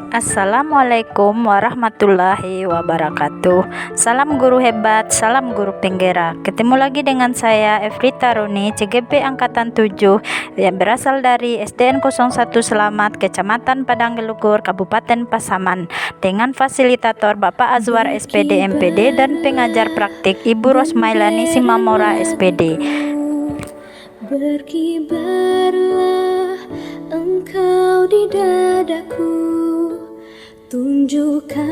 Assalamualaikum warahmatullahi wabarakatuh. Salam guru hebat, salam guru penggerak. Ketemu lagi dengan saya Efrita Runi, CGP Angkatan 7 yang berasal dari SDN 01 Selamat, Kecamatan Padang Gelugur, Kabupaten Pasaman, dengan fasilitator Bapak Azwar SPD MPD dan pengajar praktik Ibu Rosmailani Simamora SPD. Berkibarlah engkau di dadaku, tunjukkanlah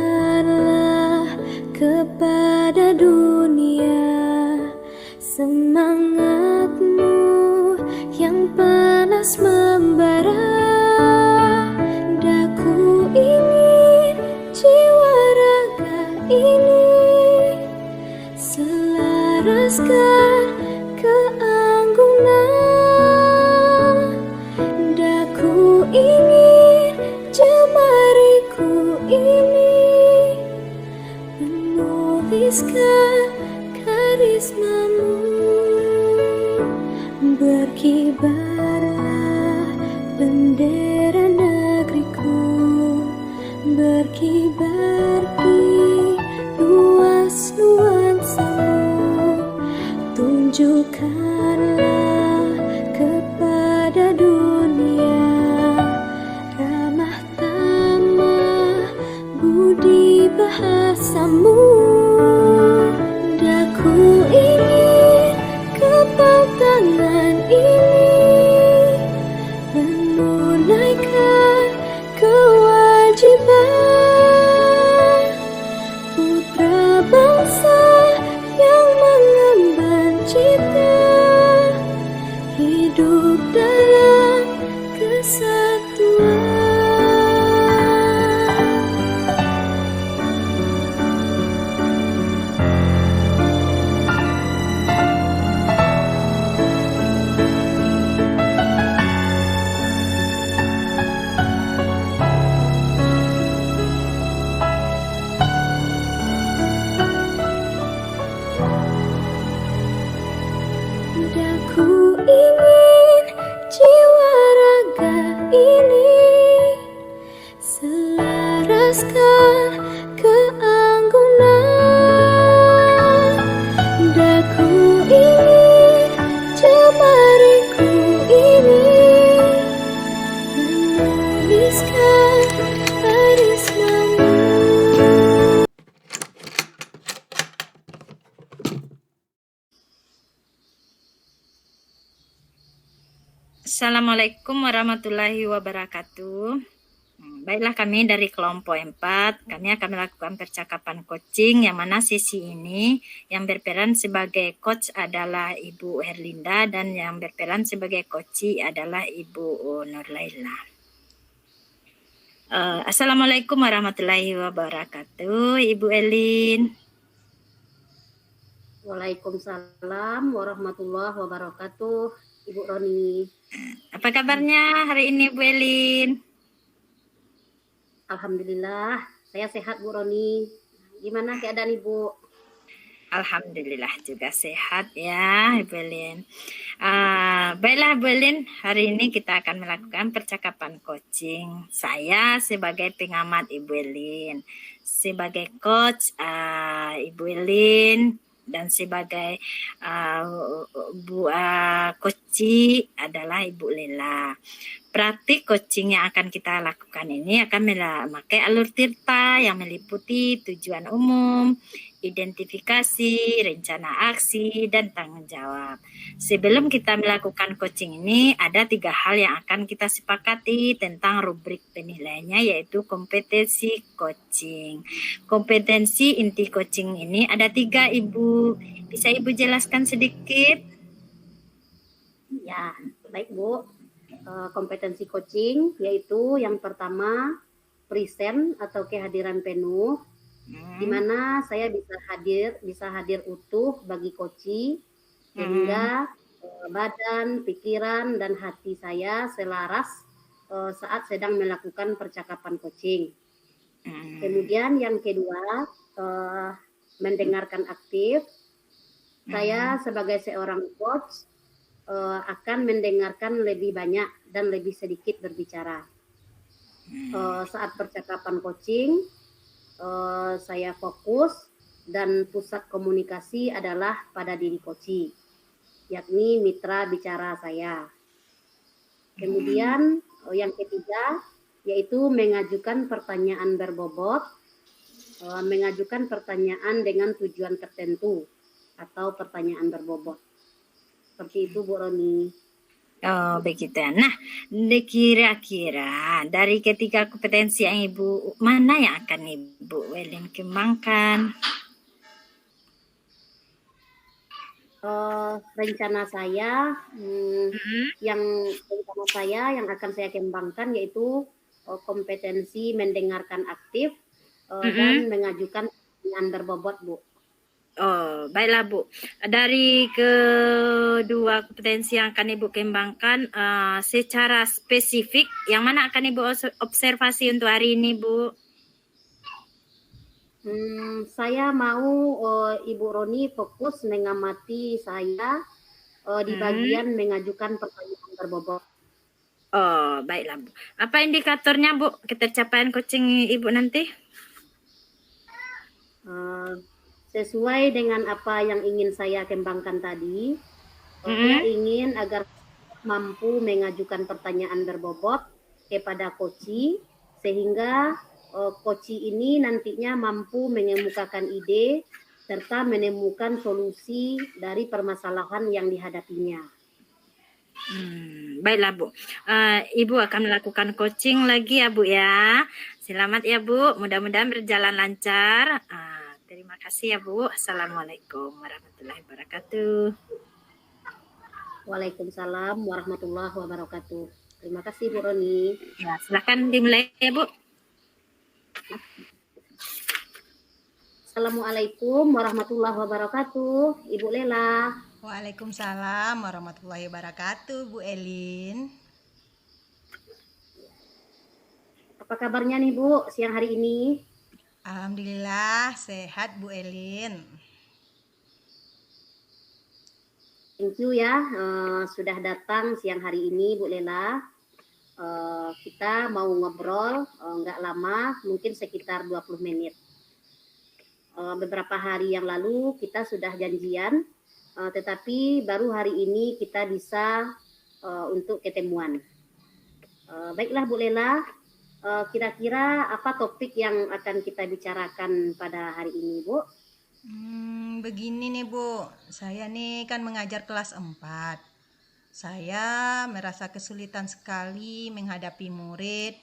kepada dunia semangatmu yang panas membara. Daku ingin jiwa raga ini selaraskan keanggunan. Daku ingin jemariku ini menuliskan karismamu. Berkibarlah bendera negeriku, berkibar di luas nuansamu. Tunjukkanlah kepada dunia ramah tamah budi bahasamu. Daku ingin kepal tangan ini menunaikan kewajiban putra bangsa yang mengemban cita hidup dalam kesatuan. Daku ingin jiwa raga ini selaraskan keanggunan. Daku ingin jemariku ini menuliskan karismamu. Assalamualaikum warahmatullahi wabarakatuh. Baiklah, kami dari kelompok 4, kami akan melakukan percakapan coaching, yang mana sesi ini yang berperan sebagai coach adalah Ibu Herlinda dan yang berperan sebagai coachee adalah Ibu Nurlaila. Assalamualaikum warahmatullahi wabarakatuh, Ibu Elin. Waalaikumsalam warahmatullahi wabarakatuh, Ibu Roni. Apa kabarnya hari ini, Bu Elin? Alhamdulillah, saya sehat, Bu Roni. Gimana keadaan Ibu? Alhamdulillah juga sehat ya, Ibu Elin. Baiklah, Bu Elin, hari ini kita akan melakukan percakapan coaching. Saya sebagai pengamat Ibu Elin, sebagai coach Ibu Elin, dan sebagai coachee adalah Ibu Lela. Praktik coaching yang akan kita lakukan ini akan memakai alur tirta yang meliputi tujuan umum, identifikasi, rencana aksi, dan tanggung jawab. Sebelum kita melakukan coaching ini, ada 3 hal yang akan kita sepakati tentang rubrik penilaiannya, yaitu kompetensi coaching. Kompetensi inti coaching ini ada 3, Ibu. Bisa Ibu jelaskan sedikit? Ya, baik Bu. Kompetensi coaching yaitu yang pertama present atau kehadiran penuh, di mana saya bisa hadir utuh bagi coachee sehingga badan, pikiran, dan hati saya selaras saat sedang melakukan percakapan coaching. Kemudian yang kedua, mendengarkan aktif. Saya sebagai seorang coach akan mendengarkan lebih banyak dan lebih sedikit berbicara. Saat percakapan coaching, saya fokus dan pusat komunikasi adalah pada diri coaching, yakni mitra bicara saya. Kemudian yang ketiga yaitu mengajukan pertanyaan berbobot, mengajukan pertanyaan dengan tujuan tertentu atau pertanyaan berbobot. Seperti itu Bu Roni. Oh, begitu. Nah, kira-kira dari ketiga kompetensi yang Ibu, mana yang akan Ibu Welin kembangkan? Rencana saya yang akan saya kembangkan yaitu kompetensi mendengarkan aktif dan mengajukan pertanyaan berbobot, Bu. Oh, baiklah Bu. Dari kedua kompetensi yang akan Ibu kembangkan, secara spesifik, yang mana akan Ibu observasi untuk hari ini, Bu? Saya mau Ibu Roni fokus mengamati saya di bagian mengajukan pertanyaan berbobot. Oh, baiklah Bu. Apa indikatornya Bu, ketercapaian coaching Ibu nanti? Sesuai dengan apa yang ingin saya kembangkan tadi, saya ingin agar mampu mengajukan pertanyaan berbobot kepada coachee, sehingga coachee ini nantinya mampu mengemukakan ide serta menemukan solusi dari permasalahan yang dihadapinya. Baiklah Bu, Ibu akan melakukan coaching lagi ya Bu ya. Selamat ya Bu, mudah-mudahan berjalan lancar. Terima kasih ya Bu. Assalamualaikum warahmatullahi wabarakatuh. Waalaikumsalam warahmatullahi wabarakatuh. Terima kasih Bu Roni. Ya, silakan dimulai ya Bu. Assalamualaikum warahmatullahi wabarakatuh. Ibu Lela. Waalaikumsalam warahmatullahi wabarakatuh, Bu Elin. Apa kabarnya nih Bu siang hari ini? Alhamdulillah sehat Bu Elin. Thank you ya, sudah datang siang hari ini Bu Lela. Kita mau ngobrol nggak lama, mungkin sekitar 20 menit. Beberapa hari yang lalu kita sudah janjian, tetapi baru hari ini kita bisa untuk ketemuan. Baiklah Bu Lela, kira-kira apa topik yang akan kita bicarakan pada hari ini Bu? Begini nih Bu, saya nih kan mengajar kelas 4. Saya merasa kesulitan sekali menghadapi murid.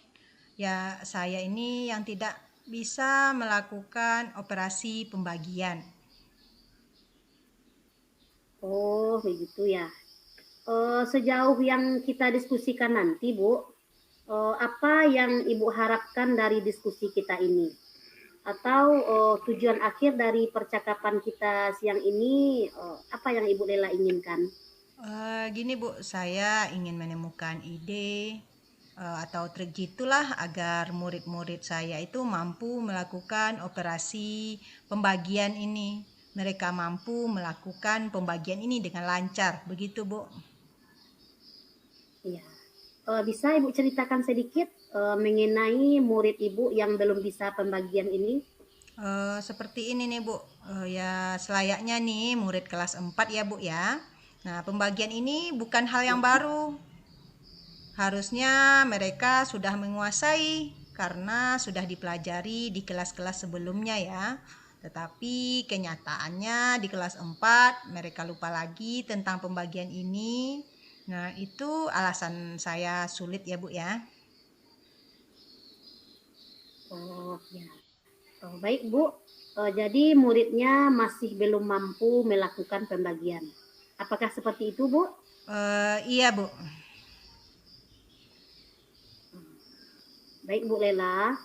Ya, saya ini yang tidak bisa melakukan operasi pembagian. Oh, begitu ya. Sejauh yang kita diskusikan nanti Bu, apa yang Ibu harapkan dari diskusi kita ini? Atau tujuan akhir dari percakapan kita siang ini, apa yang Ibu Lela inginkan? Gini Bu, saya ingin menemukan ide atau trik gitulah agar murid-murid saya itu mampu melakukan operasi pembagian ini. Mereka mampu melakukan pembagian ini dengan lancar, begitu Bu. Iya. Bisa Ibu ceritakan sedikit mengenai murid Ibu yang belum bisa pembagian ini? Seperti ini nih Bu, ya selayaknya nih murid kelas 4 ya Bu ya. Nah, pembagian ini bukan hal yang baru. Harusnya mereka sudah menguasai karena sudah dipelajari di kelas-kelas sebelumnya ya. Tetapi kenyataannya di kelas 4 mereka lupa lagi tentang pembagian ini. Nah, itu alasan saya sulit ya Bu ya. Oh ya. Baik Bu, jadi muridnya masih belum mampu melakukan pembagian. Apakah seperti itu Bu? Iya Bu. Baik Bu Lela,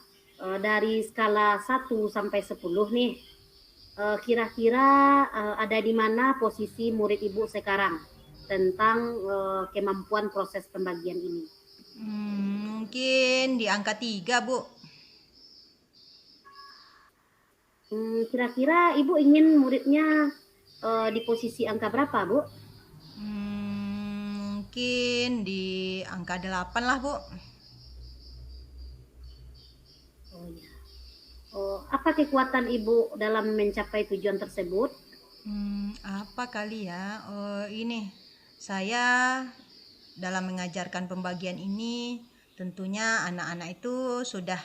dari skala 1 sampai 10 nih, kira-kira ada di mana posisi murid Ibu sekarang tentang kemampuan proses pembagian ini? Mungkin di angka 3 Bu. Kira-kira Ibu ingin muridnya di posisi angka berapa Bu? Mungkin di angka 8 lah Bu. Oh ya. Oh, apa kekuatan Ibu dalam mencapai tujuan tersebut? Apa kali ya? Oh, ini saya dalam mengajarkan pembagian ini tentunya anak-anak itu sudah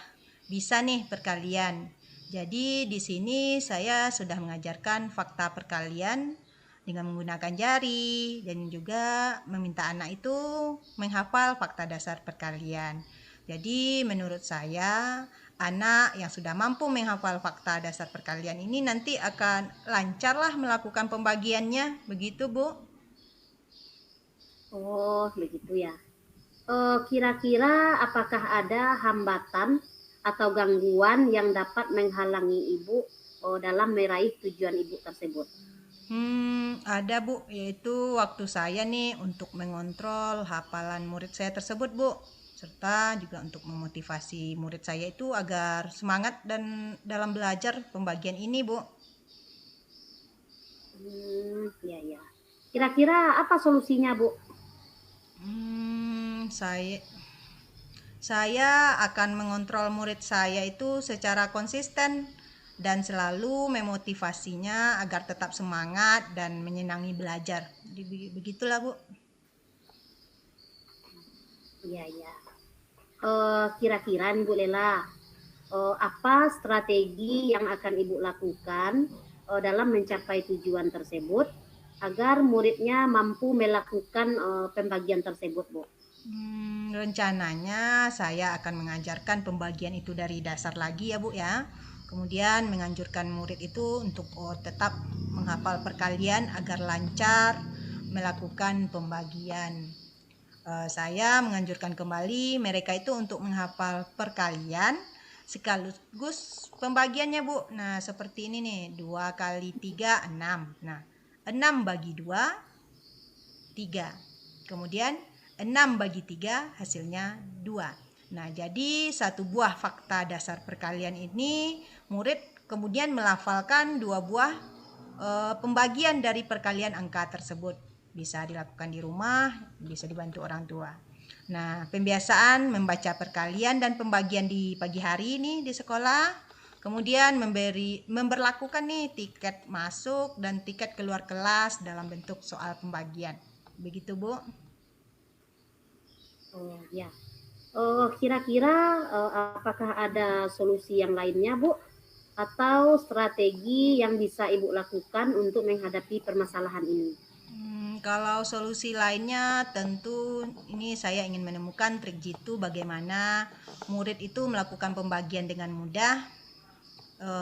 bisa nih perkalian. Jadi di sini saya sudah mengajarkan fakta perkalian dengan menggunakan jari dan juga meminta anak itu menghafal fakta dasar perkalian. Jadi menurut saya anak yang sudah mampu menghafal fakta dasar perkalian ini nanti akan lancarlah melakukan pembagiannya, begitu Bu? Oh, begitu ya. Kira-kira apakah ada hambatan atau gangguan yang dapat menghalangi Ibu dalam meraih tujuan Ibu tersebut? Ada Bu, yaitu waktu saya nih untuk mengontrol hafalan murid saya tersebut Bu, serta juga untuk memotivasi murid saya itu agar semangat dan dalam belajar pembagian ini Bu. Ya ya. Kira-kira apa solusinya Bu? Saya akan mengontrol murid saya itu secara konsisten dan selalu memotivasinya agar tetap semangat dan menyenangi belajar. Jadi begitulah Bu. Ya ya. Kira-kira nih Bu Lela, apa strategi yang akan Ibu lakukan dalam mencapai tujuan tersebut agar muridnya mampu melakukan pembagian tersebut Bu? Rencananya saya akan mengajarkan pembagian itu dari dasar lagi ya Bu ya. Kemudian menganjurkan murid itu untuk tetap menghafal perkalian agar lancar melakukan pembagian. Saya menganjurkan kembali mereka itu untuk menghafal perkalian sekaligus pembagiannya Bu. Nah seperti ini nih, 2 kali 3 6. Nah 6 bagi 2 3. Kemudian 6 bagi 3 hasilnya 2. Nah, jadi satu buah fakta dasar perkalian ini murid kemudian melafalkan 2 buah pembagian dari perkalian angka tersebut. Bisa dilakukan di rumah, bisa dibantu orang tua. Nah, pembiasaan membaca perkalian dan pembagian di pagi hari ini di sekolah. Kemudian memberlakukan nih tiket masuk dan tiket keluar kelas dalam bentuk soal pembagian. Begitu, Bu. Oh ya. Kira-kira apakah ada solusi yang lainnya Bu? Atau strategi yang bisa Ibu lakukan untuk menghadapi permasalahan ini? Kalau solusi lainnya tentu ini saya ingin menemukan trik jitu bagaimana murid itu melakukan pembagian dengan mudah,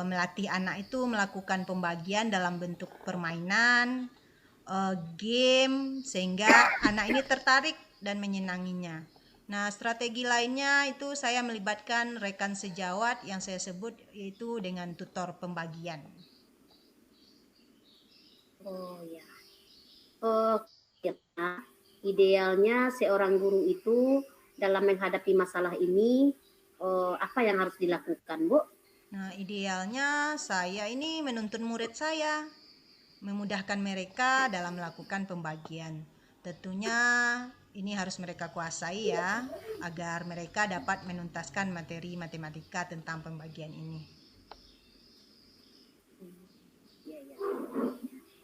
melatih anak itu melakukan pembagian dalam bentuk permainan, game, sehingga anak ini tertarik dan menyenanginya. Nah, strategi lainnya itu saya melibatkan rekan sejawat yang saya sebut yaitu dengan tutor pembagian. Oh ya. Idealnya seorang guru itu dalam menghadapi masalah ini apa yang harus dilakukan, Bu? Nah, idealnya saya ini menuntun murid saya, memudahkan mereka dalam melakukan pembagian. Tentunya ini harus mereka kuasai ya, agar mereka dapat menuntaskan materi matematika tentang pembagian ini.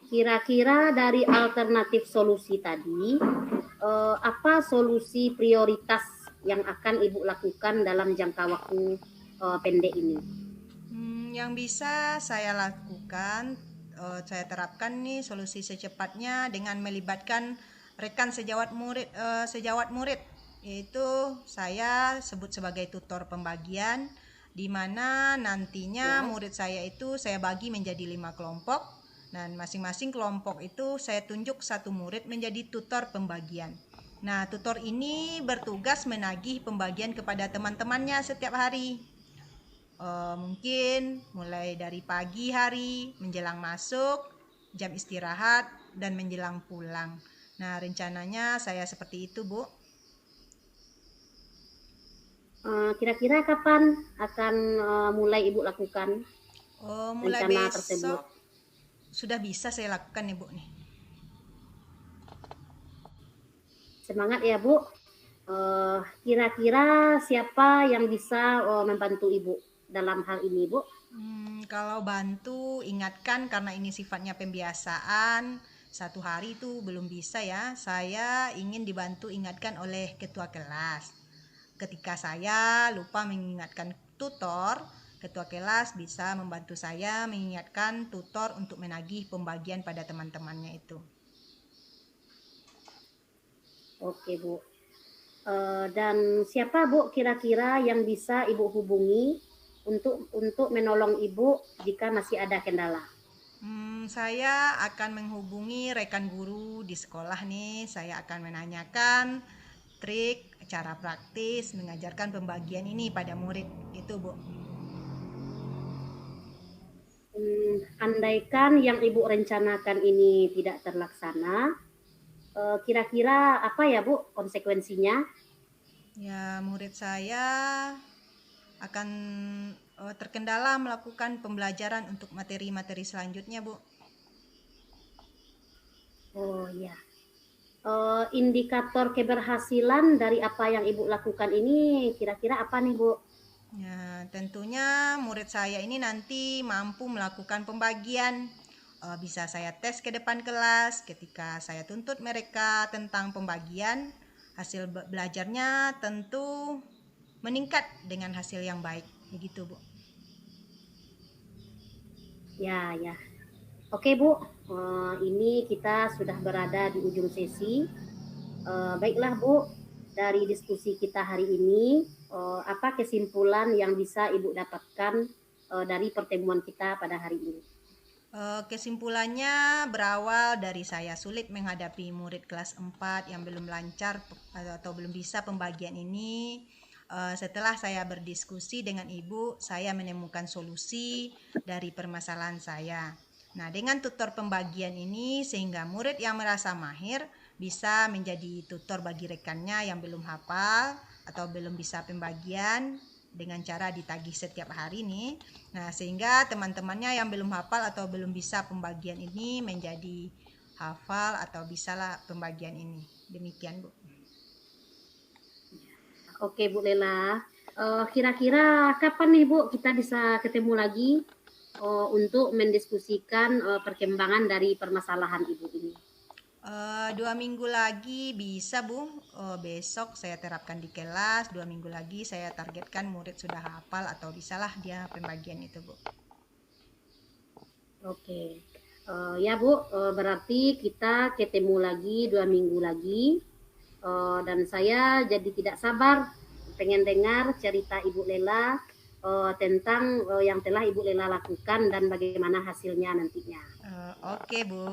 Kira-kira dari alternatif solusi tadi, apa solusi prioritas yang akan Ibu lakukan dalam jangka waktu pendek ini? Yang bisa saya lakukan, saya terapkan nih solusi secepatnya dengan melibatkan rekan sejawat murid, yaitu saya sebut sebagai tutor pembagian, di mana nantinya murid saya itu saya bagi menjadi 5 kelompok, dan masing-masing kelompok itu saya tunjuk satu murid menjadi tutor pembagian. Nah, tutor ini bertugas menagih pembagian kepada teman-temannya setiap hari. Mungkin mulai dari pagi hari, menjelang masuk, jam istirahat, dan menjelang pulang. Nah, rencananya saya seperti itu, Bu. Kira-kira kapan akan mulai Ibu lakukan Mulai rencana besok tersebut? sudah bisa saya lakukan nih, Bu nih. Semangat ya Bu. Kira-kira siapa yang bisa membantu Ibu dalam hal ini, Bu? Kalau bantu, ingatkan karena ini sifatnya pembiasaan. Satu hari itu belum bisa ya. Saya ingin dibantu ingatkan oleh ketua kelas. Ketika saya lupa mengingatkan tutor, ketua kelas bisa membantu saya mengingatkan tutor untuk menagih pembagian pada teman-temannya itu. Oke, Bu. Dan siapa, Bu, kira-kira yang bisa Ibu hubungi untuk menolong Ibu jika masih ada kendala? Saya akan menghubungi rekan guru di sekolah nih. Saya akan menanyakan trik, cara praktis mengajarkan pembagian ini pada murid. Itu, Bu. Andaikan yang Ibu rencanakan ini tidak terlaksana, kira-kira apa ya, Bu, konsekuensinya? Ya, murid saya akan terkendala melakukan pembelajaran untuk materi-materi selanjutnya, Bu. Oh ya. Indikator keberhasilan dari apa yang Ibu lakukan ini kira-kira apa nih, Bu? Ya, tentunya murid saya ini nanti mampu melakukan pembagian. Bisa saya tes ke depan kelas ketika saya tuntut mereka tentang pembagian. Hasil belajarnya tentu meningkat dengan hasil yang baik. Begitu, Bu. Ya. Oke, Bu. Ini kita sudah berada di ujung sesi. Baiklah, Bu. Dari diskusi kita hari ini, apa kesimpulan yang bisa Ibu dapatkan dari pertemuan kita pada hari ini? Kesimpulannya berawal dari saya sulit menghadapi murid kelas 4 yang belum lancar atau belum bisa pembagian ini. Setelah saya berdiskusi dengan Ibu, saya menemukan solusi dari permasalahan saya. Nah, dengan tutor pembagian ini sehingga murid yang merasa mahir bisa menjadi tutor bagi rekannya yang belum hafal atau belum bisa pembagian dengan cara ditagih setiap hari nih. Nah, sehingga teman-temannya yang belum hafal atau belum bisa pembagian ini menjadi hafal atau bisalah pembagian ini. Demikian, Bu. Oke, Bu Lela. Kira-kira kapan nih, Bu, kita bisa ketemu lagi untuk mendiskusikan perkembangan dari permasalahan Ibu ini? 2 minggu lagi bisa, Bu. Besok saya terapkan di kelas. 2 minggu lagi saya targetkan murid sudah hafal atau bisalah dia pembagian itu, Bu. Oke. Ya, Bu, berarti kita ketemu lagi 2 minggu lagi. Dan saya jadi tidak sabar pengen dengar cerita Ibu Lela tentang yang telah Ibu Lela lakukan dan bagaimana hasilnya nantinya. Oke, Bu.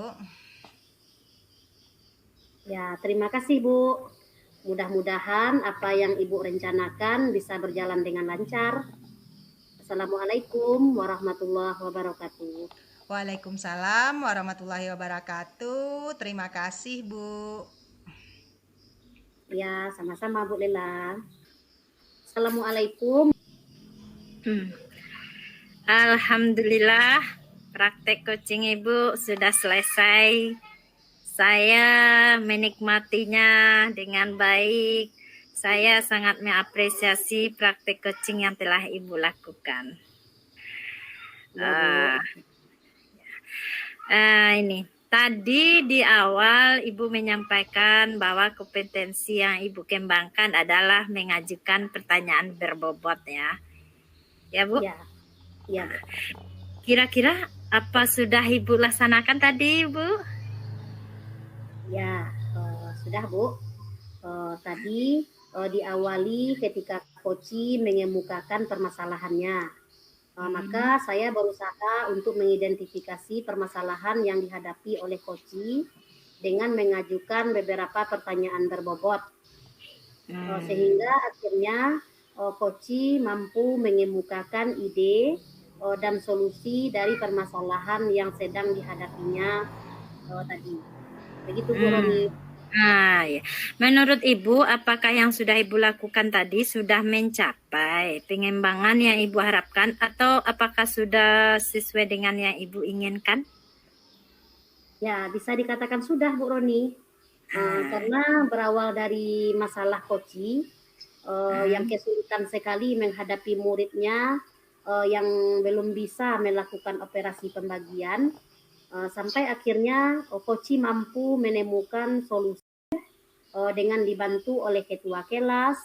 Ya, terima kasih, Bu. Mudah-mudahan apa yang Ibu rencanakan bisa berjalan dengan lancar. Assalamualaikum warahmatullahi wabarakatuh. Waalaikumsalam warahmatullahi wabarakatuh. Terima kasih, Bu. Ya, sama-sama, Bu Lela. Assalamualaikum. Alhamdulillah, praktek coaching Ibu sudah selesai. Saya menikmatinya dengan baik. Saya sangat mengapresiasi praktek coaching yang telah Ibu lakukan. Ini tadi di awal Ibu menyampaikan bahwa kompetensi yang Ibu kembangkan adalah mengajukan pertanyaan berbobot ya. Ya, Bu? Ya. Kira-kira apa sudah Ibu laksanakan tadi, Bu? Ya, sudah, Bu. Tadi diawali ketika Koci mengemukakan permasalahannya. Maka saya berusaha untuk mengidentifikasi permasalahan yang dihadapi oleh Koci dengan mengajukan beberapa pertanyaan berbobot. Sehingga akhirnya Koci mampu mengemukakan ide dan solusi dari permasalahan yang sedang dihadapinya tadi. Begitu, Bu Roni. Ya. Menurut Ibu, apakah yang sudah Ibu lakukan tadi sudah mencapai pengembangan yang Ibu harapkan atau apakah sudah sesuai dengan yang Ibu inginkan? Ya, bisa dikatakan sudah, Bu Roni. Karena berawal dari masalah koci yang kesulitan sekali menghadapi muridnya yang belum bisa melakukan operasi pembagian, sampai akhirnya koci mampu menemukan solusi dengan dibantu oleh ketua kelas,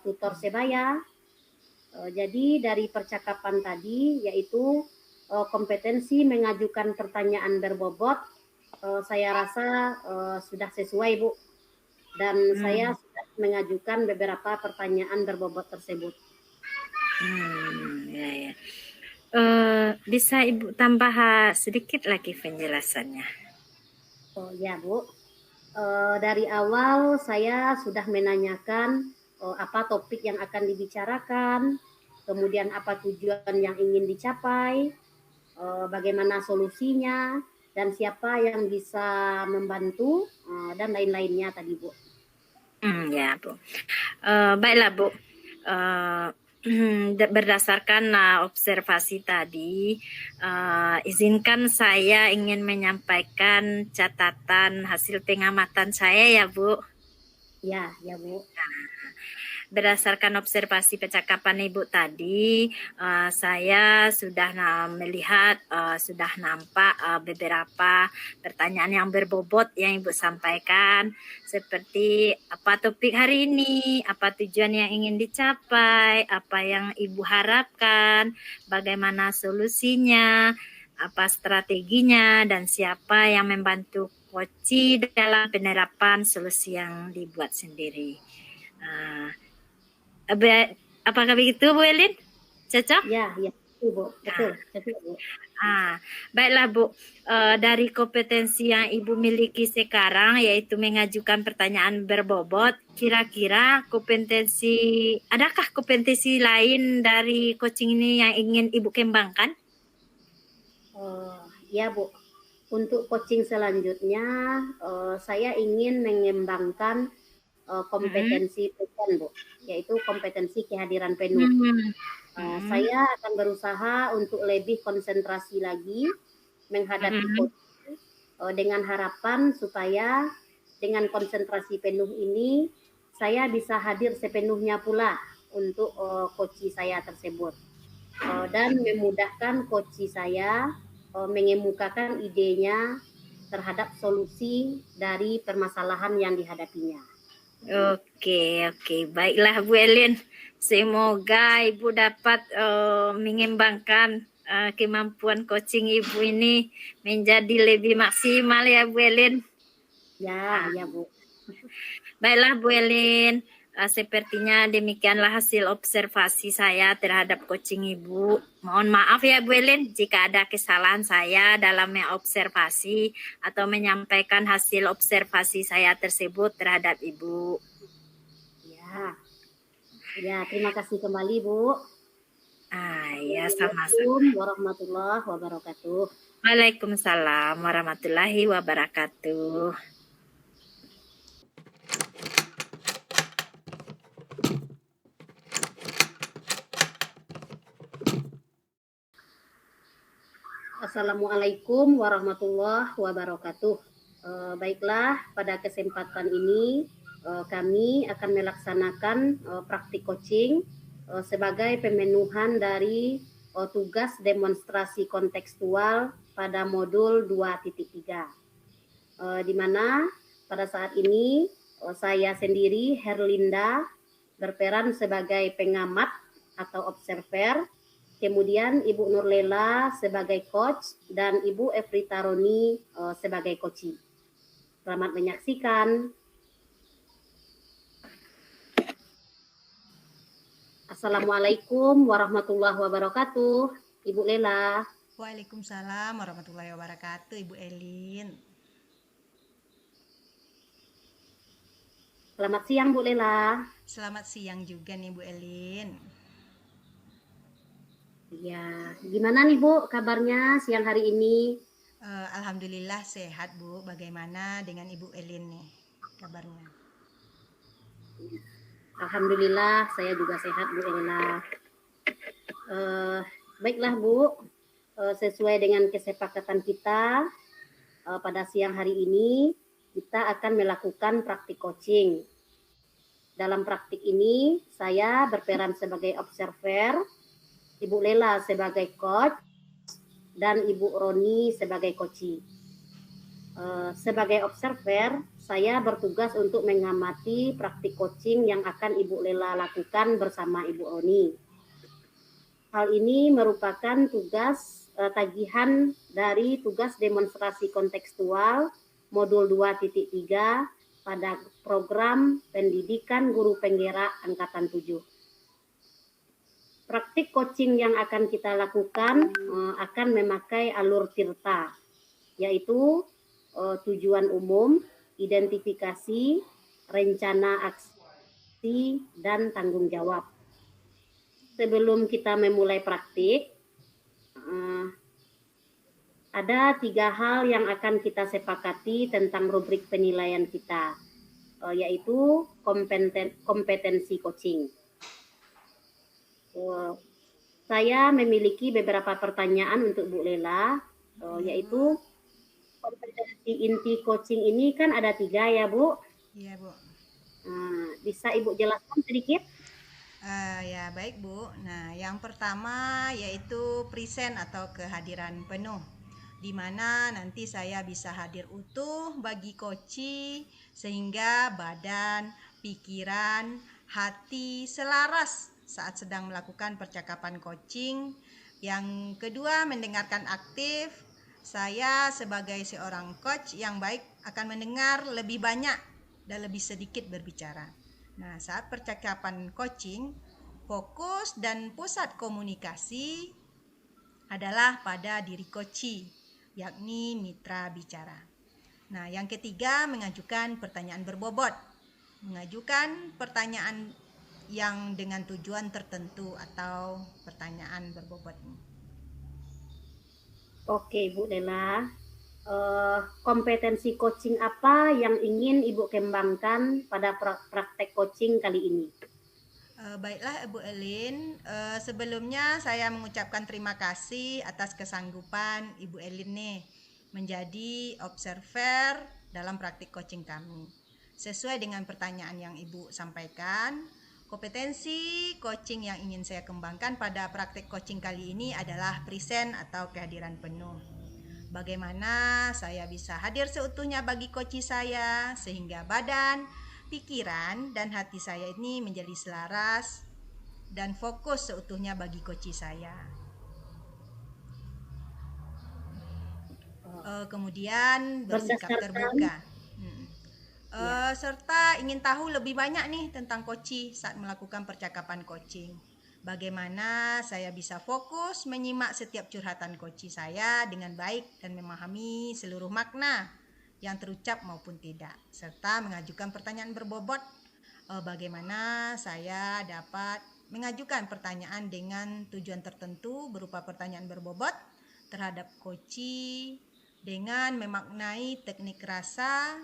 tutor sebaya. Jadi dari percakapan tadi yaitu kompetensi mengajukan pertanyaan berbobot, saya rasa sudah sesuai Bu, dan saya sudah mengajukan beberapa pertanyaan berbobot tersebut. Ya. Bisa Ibu tambah sedikit lagi penjelasannya? Oh ya Bu, dari awal saya sudah menanyakan apa topik yang akan dibicarakan, kemudian apa tujuan yang ingin dicapai, bagaimana solusinya, dan siapa yang bisa membantu, dan lain-lainnya tadi Bu. Ya Bu. Baiklah Bu. Berdasarkan observasi tadi, izinkan saya ingin menyampaikan catatan hasil pengamatan saya ya Bu. Ya Bu. Berdasarkan observasi percakapan Ibu tadi, saya sudah melihat, sudah nampak beberapa pertanyaan yang berbobot yang Ibu sampaikan, seperti apa topik hari ini, apa tujuan yang ingin dicapai, apa yang Ibu harapkan, bagaimana solusinya, apa strateginya, dan siapa yang membantu koci dalam penerapan solusi yang dibuat sendiri. Apakah begitu Bu Elin? Cocok? Ya Bu, betul Bu. Baiklah Bu, dari kompetensi yang Ibu miliki sekarang yaitu mengajukan pertanyaan berbobot, kira-kira adakah kompetensi lain dari coaching ini yang ingin Ibu kembangkan? Ya Bu, untuk coaching selanjutnya saya ingin mengembangkan kompetensi penuh Bu, yaitu kompetensi kehadiran penuh. Saya akan berusaha untuk lebih konsentrasi lagi menghadapi coaching dengan harapan supaya dengan konsentrasi penuh ini saya bisa hadir sepenuhnya pula untuk coaching saya tersebut, dan memudahkan coaching saya mengemukakan idenya terhadap solusi dari permasalahan yang dihadapinya. Oke, baiklah Bu Elin. Semoga Ibu dapat mengembangkan kemampuan coaching Ibu ini menjadi lebih maksimal ya Bu Elin. Ya Bu. Baiklah Bu Elin, sepertinya demikianlah hasil observasi saya terhadap coaching Ibu. Mohon maaf ya Bu Elin jika ada kesalahan saya dalam mengobservasi atau menyampaikan hasil observasi saya tersebut terhadap Ibu. Ya, terima kasih kembali Bu. Ya, sama-sama. Assalamualaikum warahmatullahi wabarakatuh. Waalaikumsalam warahmatullahi wabarakatuh. Assalamualaikum warahmatullahi wabarakatuh. Baiklah, pada kesempatan ini kami akan melaksanakan praktik coaching sebagai pemenuhan dari tugas demonstrasi kontekstual pada modul 2.3, di mana pada saat ini saya sendiri, Herlinda, berperan sebagai pengamat atau observer, kemudian Ibu Nurlela sebagai coach, dan Ibu Efrita Roni sebagai coachee. Selamat menyaksikan. Assalamualaikum warahmatullahi wabarakatuh, Ibu Lela. Waalaikumsalam warahmatullahi wabarakatuh, Ibu Elin. Selamat siang Bu Lela. Selamat siang juga nih Bu Elin. Ya, gimana nih Bu kabarnya siang hari ini? Alhamdulillah sehat Bu. Bagaimana dengan Ibu Elin nih kabarnya? Alhamdulillah saya juga sehat Bu Ella. Baiklah Bu, sesuai dengan kesepakatan kita pada siang hari ini, kita akan melakukan praktik coaching. Dalam praktik ini, saya berperan sebagai observer, Ibu Lela sebagai coach, dan Ibu Roni sebagai coachee. Sebagai observer, saya bertugas untuk mengamati praktik coaching yang akan Ibu Lela lakukan bersama Ibu Roni. Hal ini merupakan tugas tagihan dari tugas demonstrasi kontekstual modul 2.3 pada program pendidikan guru penggerak angkatan 7. Praktik coaching yang akan kita lakukan akan memakai alur tirta, yaitu tujuan umum, identifikasi, rencana aksi, dan tanggung jawab. Sebelum kita memulai praktik, ada 3 hal yang akan kita sepakati tentang rubrik penilaian kita, yaitu kompetensi coaching. Saya memiliki beberapa pertanyaan untuk Bu Lela, yaitu kompetensi inti coaching ini kan ada 3 ya, Bu? Iya, Bu. Bisa Ibu jelaskan sedikit? Ya, baik, Bu. Nah, yang pertama yaitu present atau kehadiran penuh, di mana nanti saya bisa hadir utuh bagi coachee sehingga badan, pikiran, hati selaras saat sedang melakukan percakapan coaching. Yang kedua, mendengarkan aktif. Saya sebagai seorang coach yang baik akan mendengar lebih banyak dan lebih sedikit berbicara. Nah, saat percakapan coaching, fokus dan pusat komunikasi adalah pada diri coachee, yakni mitra bicara. Nah, yang ketiga, mengajukan pertanyaan berbobot. Mengajukan pertanyaan yang dengan tujuan tertentu atau pertanyaan berbobot. Oke, Bu Lela. Kompetensi coaching apa yang ingin Ibu kembangkan pada praktek coaching kali ini? Baiklah, Ibu Elin. Sebelumnya saya mengucapkan terima kasih atas kesanggupan Ibu Elin nih menjadi observer dalam praktik coaching kami. Sesuai dengan pertanyaan yang Ibu sampaikan, kompetensi coaching yang ingin saya kembangkan pada praktik coaching kali ini adalah present atau kehadiran penuh. Bagaimana saya bisa hadir seutuhnya bagi coachee saya sehingga badan, pikiran, dan hati saya ini menjadi selaras dan fokus seutuhnya bagi coachee saya. Kemudian bersikap terbuka. Serta ingin tahu lebih banyak nih tentang coachee saat melakukan percakapan coaching. Bagaimana saya bisa fokus menyimak setiap curhatan coachee saya dengan baik dan memahami seluruh makna yang terucap maupun tidak, serta mengajukan pertanyaan berbobot. Bagaimana saya dapat mengajukan pertanyaan dengan tujuan tertentu berupa pertanyaan berbobot terhadap coachee dengan memaknai teknik rasa,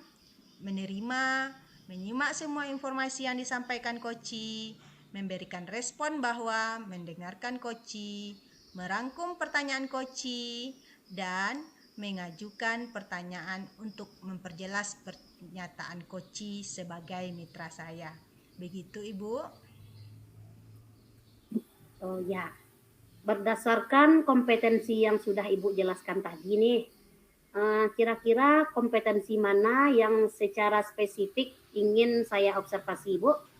menerima, menyimak semua informasi yang disampaikan coachee, memberikan respon bahwa mendengarkan coachee, merangkum pertanyaan coachee, dan mengajukan pertanyaan untuk memperjelas pernyataan coachee sebagai mitra saya. Begitu, Ibu. Oh ya, berdasarkan kompetensi yang sudah Ibu jelaskan tadi nih, kira-kira kompetensi mana yang secara spesifik ingin saya observasi, Ibu?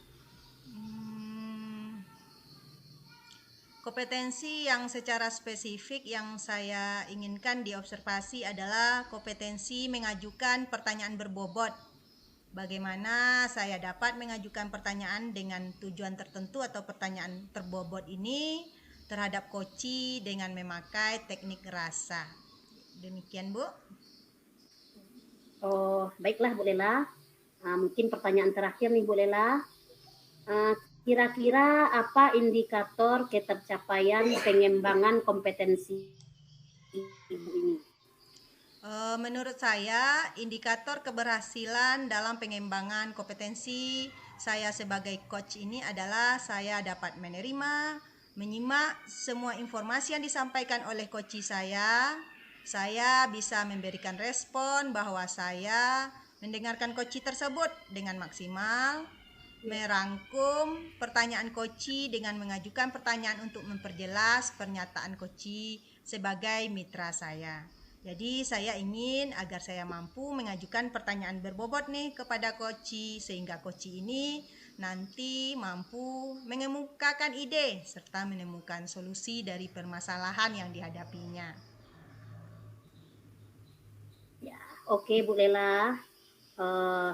Kompetensi yang secara spesifik yang saya inginkan diobservasi adalah kompetensi mengajukan pertanyaan berbobot. Bagaimana saya dapat mengajukan pertanyaan dengan tujuan tertentu atau pertanyaan terbobot ini terhadap coachee dengan memakai teknik rasa. Demikian, Bu. Oh, baiklah Bu Lela. Mungkin pertanyaan terakhir nih Bu Lela. Kira-kira apa indikator ketercapaian pengembangan kompetensi Ibu ini? Menurut saya, indikator keberhasilan dalam pengembangan kompetensi saya sebagai coach ini adalah saya dapat menerima, menyimak semua informasi yang disampaikan oleh coachee saya bisa memberikan respon bahwa saya mendengarkan coach tersebut dengan maksimal, merangkum pertanyaan coach dengan mengajukan pertanyaan untuk memperjelas pernyataan coach sebagai mitra saya. Jadi saya ingin agar saya mampu mengajukan pertanyaan berbobot nih kepada coach, sehingga coach ini nanti mampu mengemukakan ide serta menemukan solusi dari permasalahan yang dihadapinya. Ya, oke Bu Lela.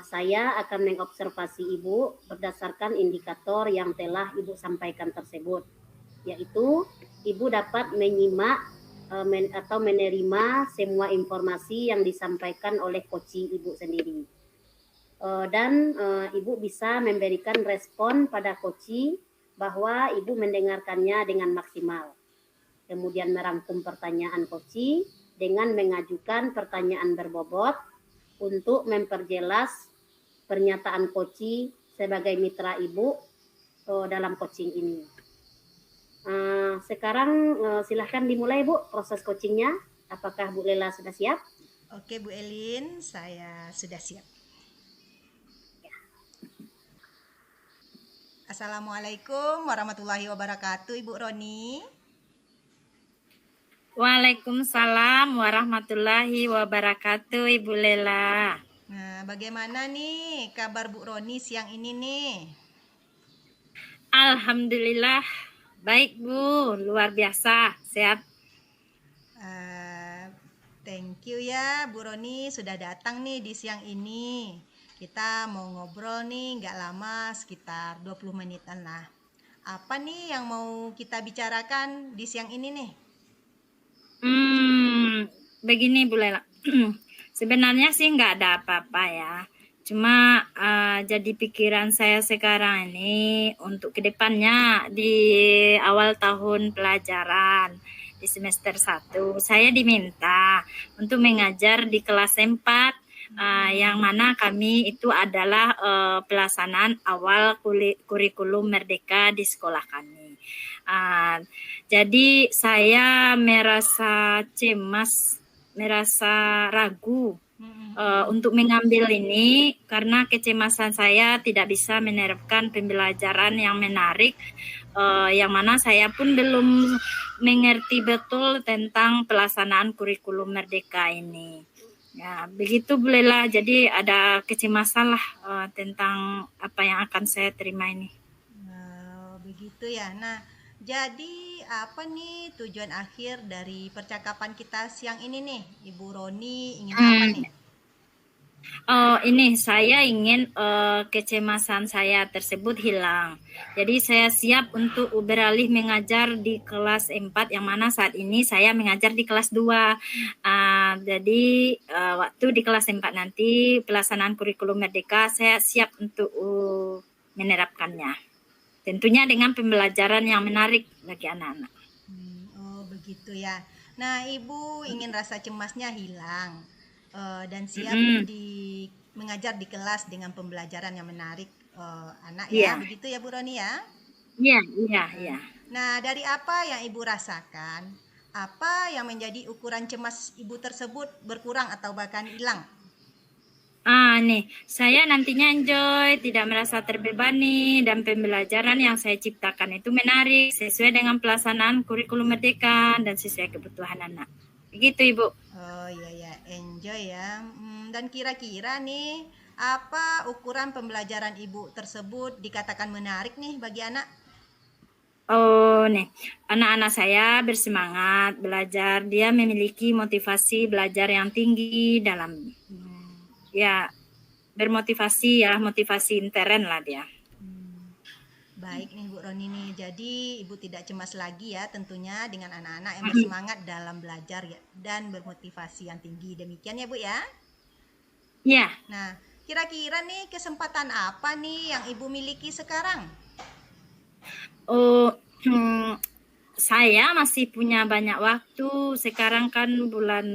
Saya akan mengobservasi Ibu berdasarkan indikator yang telah Ibu sampaikan tersebut, yaitu Ibu dapat menyimak atau menerima semua informasi yang disampaikan oleh coach Ibu sendiri. Dan Ibu bisa memberikan respon pada coach bahwa Ibu mendengarkannya dengan maksimal. Kemudian merangkum pertanyaan coach dengan mengajukan pertanyaan berbobot untuk memperjelas pernyataan coach sebagai mitra Ibu dalam coaching ini. Sekarang silahkan dimulai Bu proses coachingnya. Apakah Bu Lela sudah siap? Oke Bu Elin, saya sudah siap. Assalamualaikum warahmatullahi wabarakatuh Ibu Roni. Waalaikumsalam warahmatullahi wabarakatuh Ibu Lela. Nah, bagaimana nih kabar Bu Roni siang ini nih? Alhamdulillah baik Bu, luar biasa, sehat. Thank you ya Bu Roni sudah datang nih di siang ini. Kita mau ngobrol nih nggak lama, sekitar 20 menitan lah. Apa nih yang mau kita bicarakan di siang ini nih? Begini Bu Lela. Sebenarnya sih nggak ada apa-apa ya. Cuma jadi pikiran saya sekarang ini untuk kedepannya di awal tahun pelajaran di semester 1 saya diminta untuk mengajar di kelas 4 yang mana kami itu adalah pelaksanaan awal kurikulum merdeka di sekolah kami. Jadi saya merasa cemas, merasa ragu untuk mengambil ini karena kecemasan saya tidak bisa menerapkan pembelajaran yang menarik, yang mana saya pun belum mengerti betul tentang pelaksanaan kurikulum merdeka ini. Ya, begitu Bu Lela. Jadi ada kecemasan lah tentang apa yang akan saya terima ini. Begitu ya. Nah, jadi apa nih tujuan akhir dari percakapan kita siang ini nih, Ibu Roni ingin apa nih? Ini saya ingin kecemasan saya tersebut hilang. Jadi saya siap untuk beralih mengajar di kelas 4 yang mana saat ini saya mengajar di kelas 2. Jadi waktu di kelas 4 nanti pelaksanaan kurikulum merdeka saya siap untuk menerapkannya. Tentunya dengan pembelajaran yang menarik bagi anak-anak. Oh begitu ya. Nah Ibu ingin rasa cemasnya hilang dan siap mengajar di kelas dengan pembelajaran yang menarik anak ya. Begitu ya Bu Roni ya? Iya. Nah dari apa yang Ibu rasakan? Apa yang menjadi ukuran cemas Ibu tersebut berkurang atau bahkan hilang? Saya nantinya enjoy, tidak merasa terbebani, dan pembelajaran yang saya ciptakan itu menarik, sesuai dengan pelaksanaan kurikulum merdeka dan sesuai kebutuhan anak. Begitu Ibu. Oh iya, enjoy ya. Dan kira-kira nih, apa ukuran pembelajaran Ibu tersebut dikatakan menarik nih bagi anak? Anak-anak saya bersemangat belajar, dia memiliki motivasi belajar yang tinggi dalam bermotivasi ya, motivasi intern lah dia. Baik nih Bu Roni nih, jadi Ibu tidak cemas lagi ya tentunya dengan anak-anak yang bersemangat dalam belajar ya, dan bermotivasi yang tinggi. Demikian ya Bu ya? Iya. Nah, kira-kira nih kesempatan apa nih yang Ibu miliki sekarang? Saya masih punya banyak waktu, sekarang kan bulan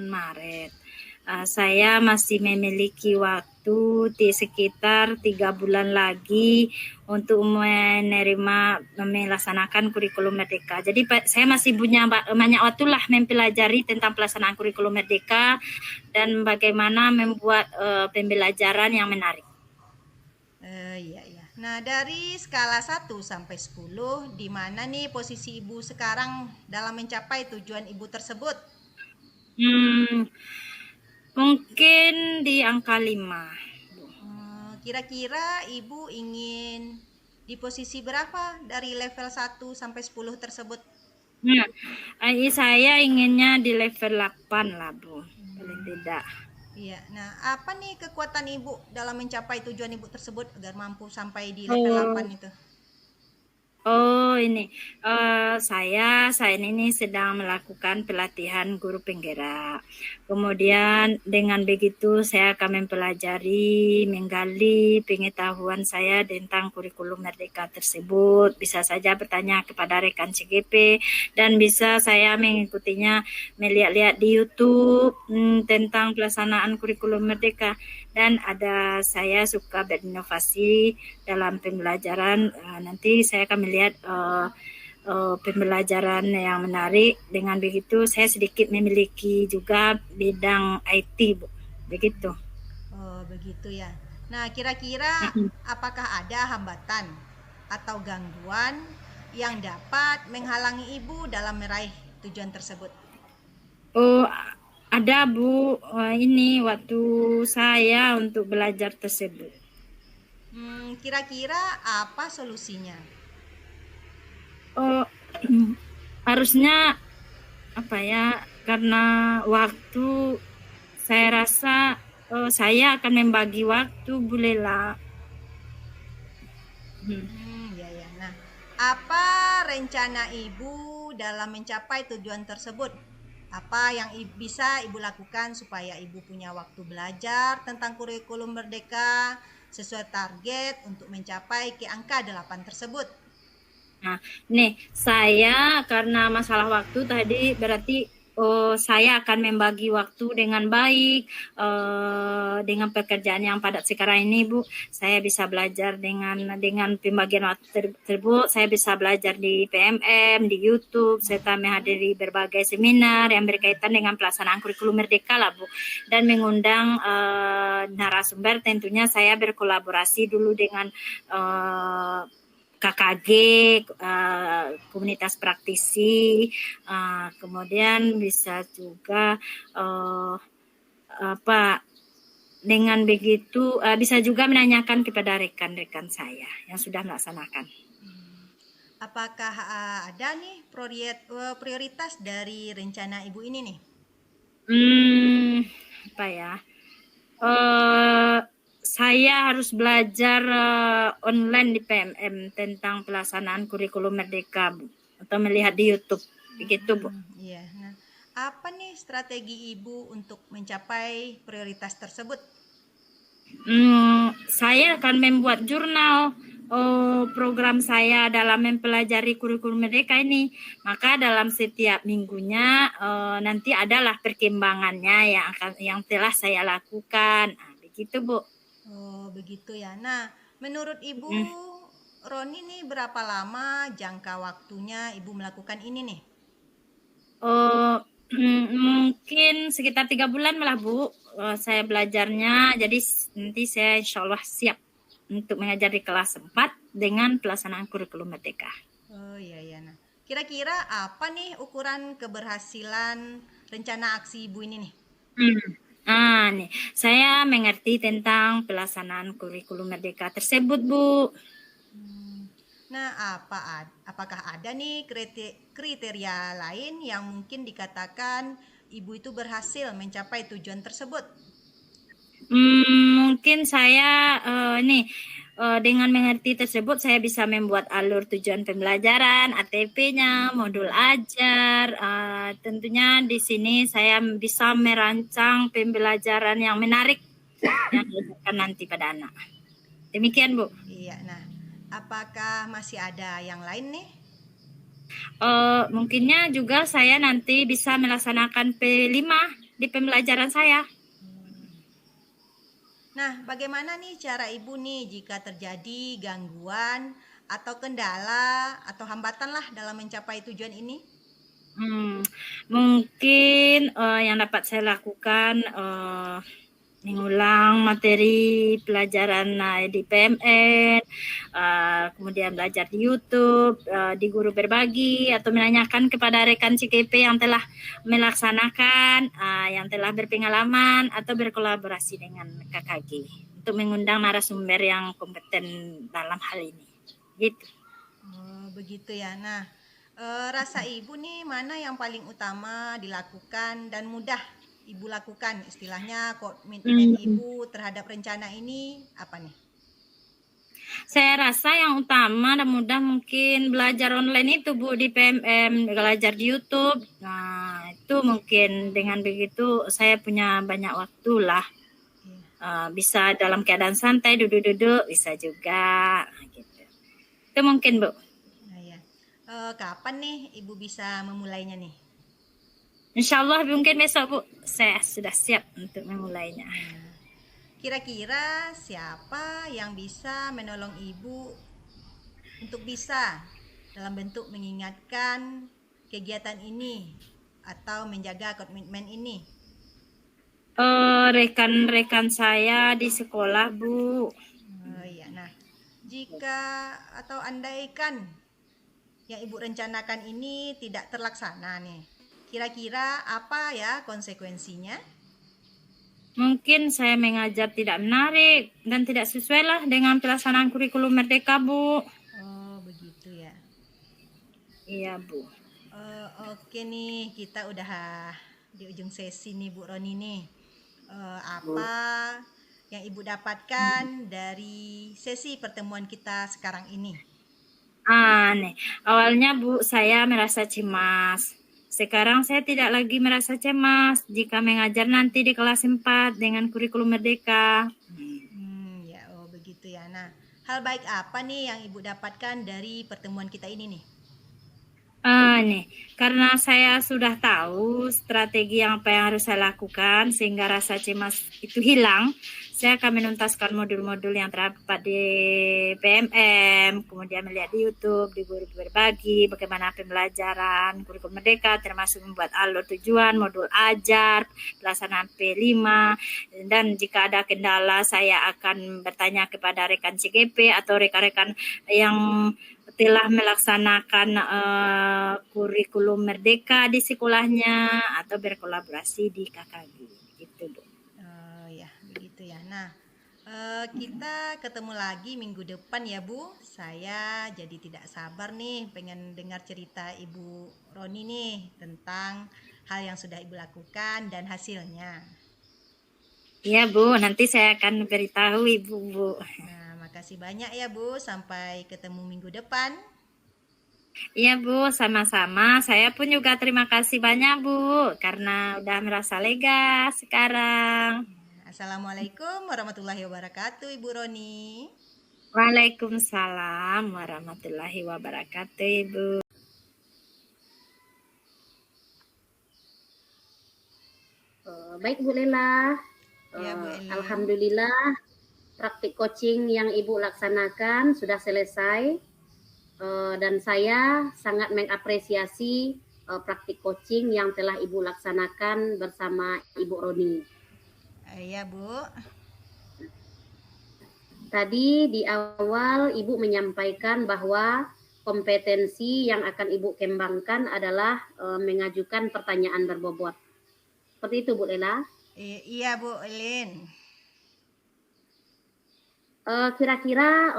Maret. Saya masih memiliki waktu waktu di sekitar 3 bulan lagi untuk melaksanakan kurikulum Merdeka. Jadi saya masih punya banyak waktu lah mempelajari tentang pelaksanaan kurikulum Merdeka dan bagaimana membuat pembelajaran yang menarik. Iya. Nah, dari skala 1 sampai 10, di mana nih posisi Ibu sekarang dalam mencapai tujuan Ibu tersebut? Mungkin di angka 5. Kira-kira Ibu ingin di posisi berapa dari level 1 sampai 10 tersebut? Saya inginnya di level 8 lah, Bu. Paling tidak. Iya. Nah, apa nih kekuatan Ibu dalam mencapai tujuan Ibu tersebut agar mampu sampai di level 8 itu? Ini saya ini sedang melakukan pelatihan guru penggerak. Kemudian dengan begitu saya akan menggali pengetahuan saya tentang kurikulum Merdeka tersebut. Bisa saja bertanya kepada rekan CGP dan bisa saya mengikutinya melihat-lihat di YouTube tentang pelaksanaan kurikulum Merdeka. Dan saya suka berinovasi dalam pembelajaran. Nanti saya akan melihat pembelajaran yang menarik. Dengan begitu saya sedikit memiliki juga bidang IT, Bu. Begitu. Oh, begitu ya. Nah, kira-kira apakah ada hambatan atau gangguan yang dapat menghalangi Ibu dalam meraih tujuan tersebut? Ada, Bu, ini waktu saya untuk belajar tersebut. Kira-kira apa solusinya? Harusnya karena waktu saya rasa saya akan membagi waktu, Bu Lela. Ya. Nah, apa rencana Ibu dalam mencapai tujuan tersebut? Apa yang bisa Ibu lakukan supaya Ibu punya waktu belajar tentang kurikulum Merdeka sesuai target untuk mencapai ke angka 8 tersebut? Nah, saya karena masalah waktu tadi berarti saya akan membagi waktu dengan baik dengan pekerjaan yang padat sekarang ini, Bu. Saya bisa belajar dengan pembagian waktu tersebut. Saya bisa belajar di PMM, di YouTube, serta menghadiri berbagai seminar yang berkaitan dengan pelaksanaan kurikulum Merdeka lah, Bu. Dan mengundang narasumber. Tentunya saya berkolaborasi dulu dengan KKG, komunitas praktisi, kemudian bisa juga dengan begitu bisa juga menanyakan kepada rekan-rekan saya yang sudah melaksanakan. Apakah ada nih prioritas dari rencana Ibu ini nih? Saya harus belajar online di PMM tentang pelaksanaan kurikulum Merdeka, Bu, atau melihat di YouTube, begitu, Bu. Iya. Nah, apa nih strategi Ibu untuk mencapai prioritas tersebut? Saya akan membuat jurnal program saya dalam mempelajari kurikulum Merdeka ini. Maka dalam setiap minggunya nanti adalah perkembangannya yang telah saya lakukan. Begitu, Bu. Oh, begitu ya. Nah, menurut Ibu Roni nih berapa lama jangka waktunya Ibu melakukan ini nih? Mungkin sekitar 3 bulan malah, Bu. Saya belajarnya, jadi nanti saya insya Allah siap untuk mengajar di kelas 4 dengan pelaksanaan kurikulum Merdeka. Oh iya. Nah, kira-kira apa nih ukuran keberhasilan rencana aksi Ibu ini nih? Saya mengerti tentang pelaksanaan kurikulum Merdeka tersebut, Bu. Nah, apakah ada nih kriteria lain yang mungkin dikatakan Ibu itu berhasil mencapai tujuan tersebut? Mungkin saya dengan mengerti tersebut saya bisa membuat alur tujuan pembelajaran, ATP-nya, modul ajar. Tentunya di sini saya bisa merancang pembelajaran yang menarik yang diajarkan nanti pada anak. Demikian, Bu. Iya. Nah, apakah masih ada yang lain nih? Mungkinnya juga saya nanti bisa melaksanakan P5 di pembelajaran saya. Nah, bagaimana nih cara Ibu nih jika terjadi gangguan atau kendala atau hambatan lah dalam mencapai tujuan ini? Mungkin yang dapat saya lakukan mengulang materi pelajaran di PMN, kemudian belajar di YouTube, di guru berbagi, atau menanyakan kepada rekan CKP yang telah melaksanakan, yang telah berpengalaman atau berkolaborasi dengan KKG untuk mengundang narasumber yang kompeten dalam hal ini. Gitu. Oh, begitu ya. Nah, rasa Ibu nih mana yang paling utama dilakukan dan mudah Ibu lakukan? Istilahnya komitmen Ibu terhadap rencana ini apa nih? Saya rasa yang utama dan mudah mungkin belajar online itu Bu di PMM, belajar di YouTube. Nah, itu mungkin dengan begitu saya punya banyak waktu lah. Bisa dalam keadaan santai, duduk-duduk, bisa juga. Gitu. Itu mungkin Bu. Nah, ya. Kapan nih Ibu bisa memulainya nih? Insya Allah mungkin besok Bu, saya sudah siap untuk memulainya. Kira-kira siapa yang bisa menolong Ibu untuk bisa dalam bentuk mengingatkan kegiatan ini atau menjaga komitmen ini? Rekan-rekan saya di sekolah Bu. Oh iya, nah jika atau andaikan yang Ibu rencanakan ini tidak terlaksana nih, kira-kira apa ya konsekuensinya? Mungkin saya mengajar tidak menarik dan tidak sesuai lah dengan pelaksanaan kurikulum Merdeka, Bu. Oh, begitu ya. Iya, Bu. Oke nih, kita udah di ujung sesi nih Bu Roni nih. Apa yang Ibu dapatkan dari sesi pertemuan kita sekarang ini? Nih, awalnya Bu, saya merasa cemas. Sekarang saya tidak lagi merasa cemas jika mengajar nanti di kelas 4 dengan kurikulum Merdeka. Ya, oh begitu ya. Nah, hal baik apa nih yang Ibu dapatkan dari pertemuan kita ini nih? Nih, karena saya sudah tahu strategi apa yang harus saya lakukan sehingga rasa cemas itu hilang, saya akan menuntaskan modul-modul yang terdapat di PMM, kemudian melihat di YouTube, di guru berbagi, bagaimana pembelajaran kurikulum Merdeka, termasuk membuat alur tujuan, modul ajar, pelaksanaan P5, dan jika ada kendala saya akan bertanya kepada rekan CGP atau rekan-rekan yang telah melaksanakan kurikulum Merdeka di sekolahnya atau berkolaborasi di KKG gitu Bu. Oh ya begitu ya. Nah kita ketemu lagi minggu depan ya Bu. Saya jadi tidak sabar nih pengen dengar cerita Ibu Roni nih tentang hal yang sudah Ibu lakukan dan hasilnya. Iya Bu, nanti saya akan beritahu Ibu Bu. Nah, makasih banyak ya Bu, sampai ketemu minggu depan. Iya Bu, sama-sama. Saya pun juga terima kasih banyak Bu, karena udah merasa lega sekarang. Assalamualaikum warahmatullahi wabarakatuh Ibu Roni. Waalaikumsalam warahmatullahi wabarakatuh Ibu. Baik Bu Lela. Ya, Bu Elin. Alhamdulillah praktik coaching yang Ibu laksanakan sudah selesai dan saya sangat mengapresiasi praktik coaching yang telah Ibu laksanakan bersama Ibu Roni. Iya Bu. Tadi di awal Ibu menyampaikan bahwa kompetensi yang akan Ibu kembangkan adalah mengajukan pertanyaan berbobot. Seperti itu Bu Lela? Iya Bu Elin. Kira-kira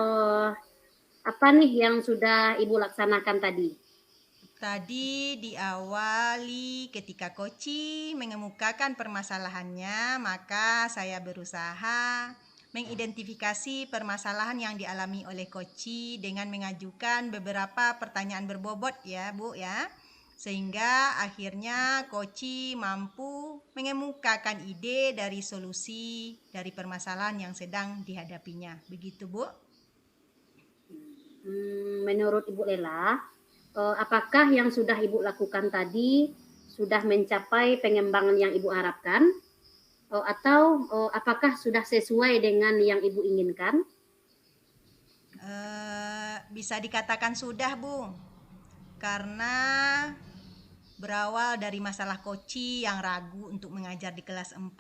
apa nih yang sudah Ibu laksanakan tadi? Tadi diawali ketika Koci mengemukakan permasalahannya, maka saya berusaha mengidentifikasi permasalahan yang dialami oleh Koci dengan mengajukan beberapa pertanyaan berbobot ya Bu ya. Sehingga akhirnya Koci mampu mengemukakan ide dari solusi dari permasalahan yang sedang dihadapinya. Begitu Bu? Menurut Ibu Lela, apakah yang sudah Ibu lakukan tadi sudah mencapai pengembangan yang Ibu harapkan? atau apakah sudah sesuai dengan yang Ibu inginkan? Bisa dikatakan sudah, Bu. Karena berawal dari masalah Koci yang ragu untuk mengajar di kelas 4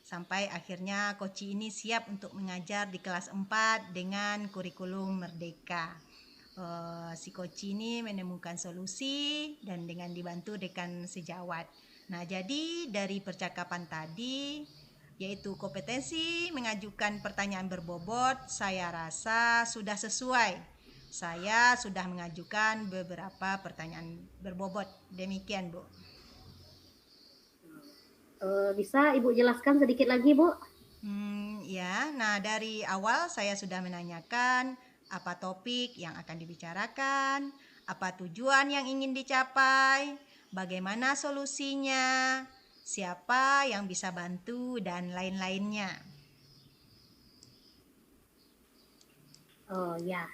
sampai akhirnya Koci ini siap untuk mengajar di kelas 4 dengan kurikulum merdeka. Si Koci ini menemukan solusi dan dengan dibantu dekan sejawat. Nah, jadi dari percakapan tadi yaitu kompetensi mengajukan pertanyaan berbobot, saya rasa sudah sesuai. Saya sudah mengajukan beberapa pertanyaan berbobot. Demikian, Bu. Bisa Ibu jelaskan sedikit lagi, Bu? Ya, nah dari awal saya sudah menanyakan apa topik yang akan dibicarakan, apa tujuan yang ingin dicapai, bagaimana solusinya, siapa yang bisa bantu, dan lain-lainnya. Oh ya.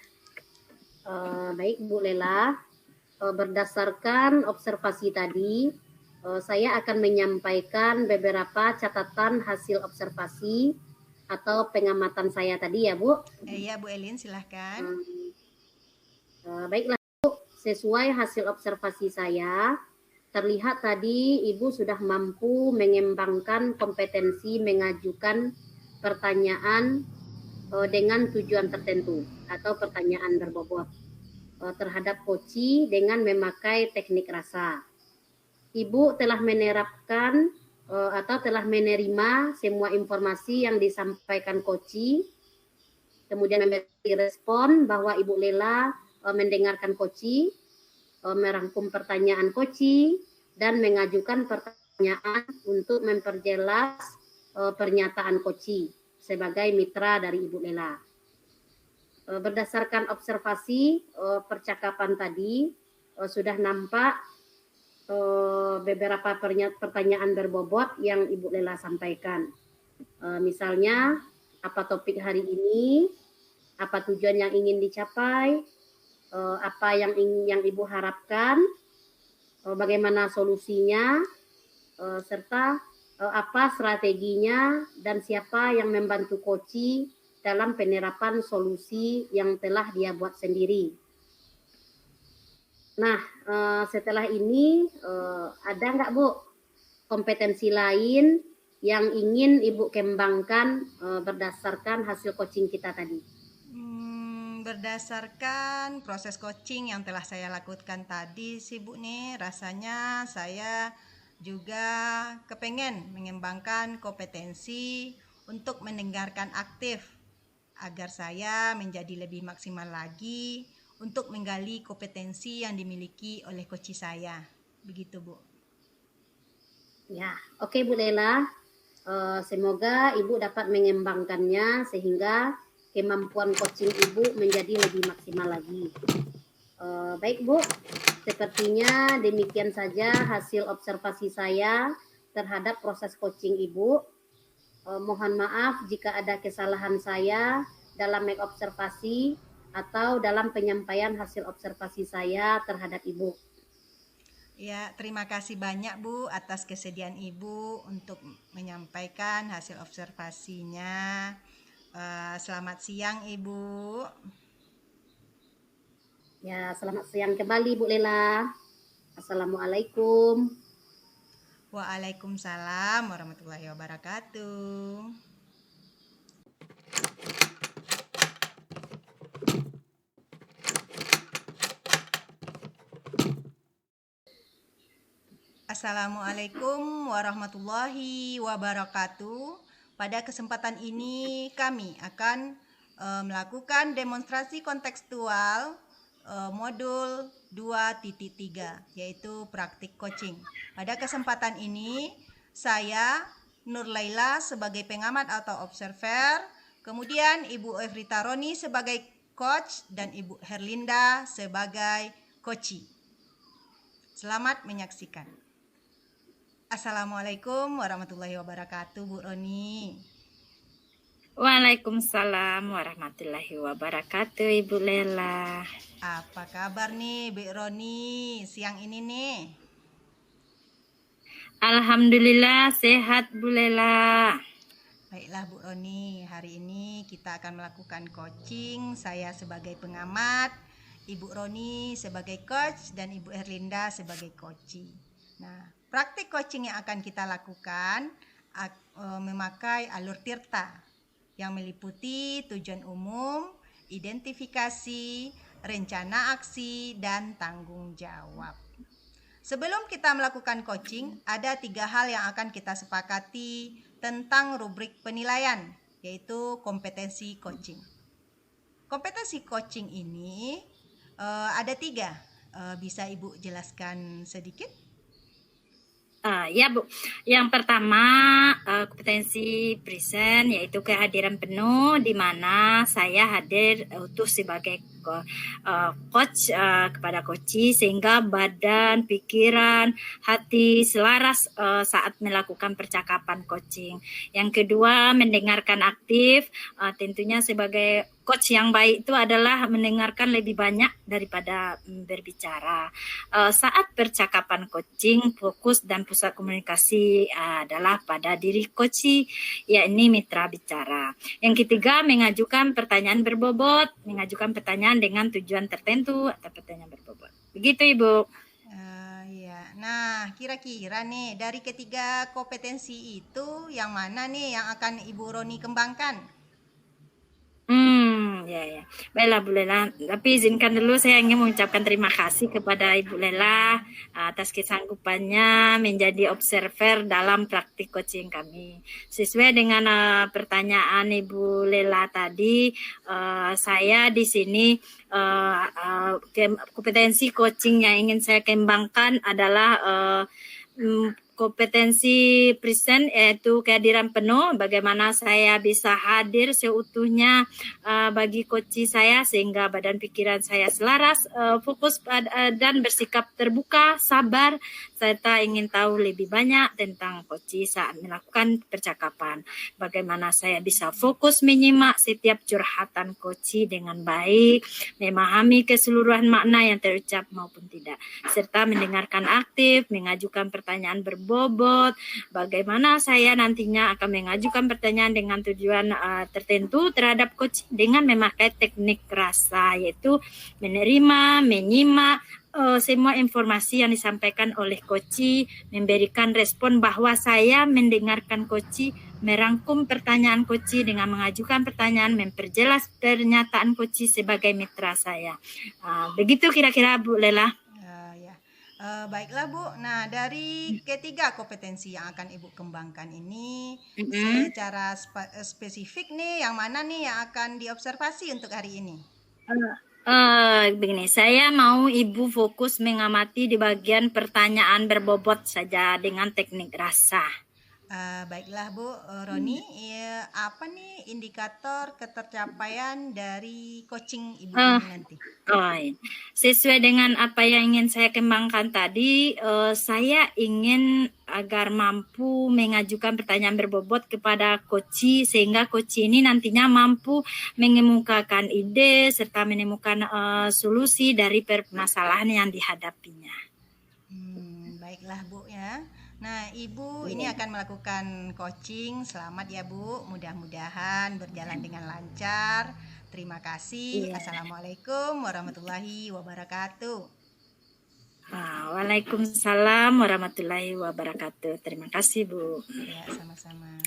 Baik Bu Lela, berdasarkan observasi tadi, saya akan menyampaikan beberapa catatan hasil observasi atau pengamatan saya tadi ya Bu. Iya Bu Elin, silahkan. Baiklah Bu, sesuai hasil observasi saya, terlihat tadi Ibu sudah mampu mengembangkan kompetensi mengajukan pertanyaan dengan tujuan tertentu atau pertanyaan berbobot terhadap Koci dengan memakai teknik rasa. Ibu telah menerapkan atau telah menerima semua informasi yang disampaikan Koci, kemudian memberi respon bahwa Ibu Lela mendengarkan Koci, merangkum pertanyaan Koci, dan mengajukan pertanyaan untuk memperjelas pernyataan Koci sebagai mitra dari Ibu Lela. Berdasarkan observasi percakapan tadi, sudah nampak beberapa pertanyaan berbobot yang Ibu Lela sampaikan. Misalnya, apa topik hari ini, apa tujuan yang ingin dicapai, apa yang Ibu harapkan, bagaimana solusinya, serta apa strateginya dan siapa yang membantu Koci dalam penerapan solusi yang telah dia buat sendiri. Nah, setelah ini ada nggak Bu kompetensi lain yang ingin Ibu kembangkan berdasarkan hasil coaching kita tadi? Berdasarkan proses coaching yang telah saya lakukan tadi sih Bu nih, rasanya saya juga kepengen mengembangkan kompetensi untuk mendengarkan aktif agar saya menjadi lebih maksimal lagi untuk menggali kompetensi yang dimiliki oleh coach saya. Begitu Bu. Ya, oke Bu Lela. Semoga Ibu dapat mengembangkannya sehingga kemampuan coaching Ibu menjadi lebih maksimal lagi. Baik Bu, sepertinya demikian saja hasil observasi saya terhadap proses coaching Ibu. Mohon maaf jika ada kesalahan saya dalam mengobservasi atau dalam penyampaian hasil observasi saya terhadap Ibu. Ya, terima kasih banyak Bu atas kesediaan Ibu untuk menyampaikan hasil observasinya. Selamat siang Ibu. Ya, selamat siang kembali Bu Lela. Assalamualaikum. Waalaikumsalam warahmatullahi wabarakatuh. Assalamualaikum warahmatullahi wabarakatuh. Pada kesempatan ini kami akan melakukan demonstrasi kontekstual modul 2.3 yaitu praktik coaching. Pada kesempatan ini saya Nur Laila sebagai pengamat atau observer, kemudian Ibu Evrita Roni sebagai coach dan Ibu Herlinda sebagai coachee. Selamat menyaksikan. Assalamualaikum warahmatullahi wabarakatuh Bu Roni. Waalaikumsalam warahmatullahi wabarakatuh Ibu Lela. Apa kabar nih Bu Roni siang ini nih? Alhamdulillah sehat Bu Lela. Baiklah Bu Roni, hari ini kita akan melakukan coaching. Saya sebagai pengamat, Ibu Roni sebagai coach, dan Ibu Erlinda sebagai coachee. Nah, praktik coaching yang akan kita lakukan memakai alur Tirta yang meliputi tujuan umum, identifikasi, rencana aksi, dan tanggung jawab. Sebelum kita melakukan coaching, ada 3 hal yang akan kita sepakati tentang rubrik penilaian, yaitu kompetensi coaching. Kompetensi coaching ini ada 3. Bisa Ibu jelaskan sedikit? Ya Bu, yang pertama kompetensi present, yaitu kehadiran penuh, di mana saya hadir utuh sebagai coach kepada coachee, sehingga badan, pikiran, hati selaras saat melakukan percakapan coaching. Yang kedua, mendengarkan aktif, tentunya sebagai coach yang baik itu adalah mendengarkan lebih banyak daripada berbicara. Saat percakapan coaching, fokus dan pusat komunikasi adalah pada diri coachee, yakni mitra bicara. Yang ketiga, mengajukan pertanyaan berbobot, mengajukan pertanyaan dengan tujuan tertentu atau pertanyaan berbobot. Begitu Ibu. Ya. Nah, kira-kira nih dari ketiga kompetensi itu yang mana nih yang akan Ibu Roni kembangkan? Ya. Baiklah Bu Lela, tapi izinkan dulu saya ingin mengucapkan terima kasih kepada Ibu Lela atas kesanggupannya menjadi observer dalam praktik coaching kami. Sesuai dengan pertanyaan Ibu Lela tadi, saya di sini kompetensi coaching yang ingin saya kembangkan adalah kompetensi present, yaitu kehadiran penuh, bagaimana saya bisa hadir seutuhnya bagi coachee saya sehingga badan pikiran saya selaras, fokus dan bersikap terbuka, sabar, serta ingin tahu lebih banyak tentang coachee saat melakukan percakapan. Bagaimana saya bisa fokus menyimak setiap curhatan coachee dengan baik, memahami keseluruhan makna yang terucap maupun tidak, serta mendengarkan aktif, mengajukan pertanyaan berbobot. Bagaimana saya nantinya akan mengajukan pertanyaan dengan tujuan tertentu terhadap coach dengan memakai teknik rasa, yaitu menerima, menyimak semua informasi yang disampaikan oleh coachee, memberikan respon bahwa saya mendengarkan coachee, merangkum pertanyaan coachee dengan mengajukan pertanyaan, memperjelas pernyataan coachee sebagai mitra saya. Begitu kira-kira Bu Lela. Baiklah Bu, nah dari ketiga kompetensi yang akan Ibu kembangkan ini, secara spesifik nih, yang mana nih yang akan diobservasi untuk hari ini? Begini, saya mau Ibu fokus mengamati di bagian pertanyaan berbobot saja dengan teknik rasa. Baiklah Bu Roni, apa nih indikator ketercapaian dari coaching Ibu ini nanti? Sesuai dengan apa yang ingin saya kembangkan tadi, saya ingin agar mampu mengajukan pertanyaan berbobot kepada coachee, sehingga coachee ini nantinya mampu mengemukakan ide serta menemukan solusi dari permasalahan yang dihadapinya. Baiklah Bu ya. Nah, Ibu ini akan melakukan coaching. Selamat ya Bu, mudah-mudahan berjalan dengan lancar. Terima kasih. Assalamualaikum warahmatullahi wabarakatuh. Waalaikumsalam warahmatullahi wabarakatuh. Terima kasih Bu. Ya, sama-sama.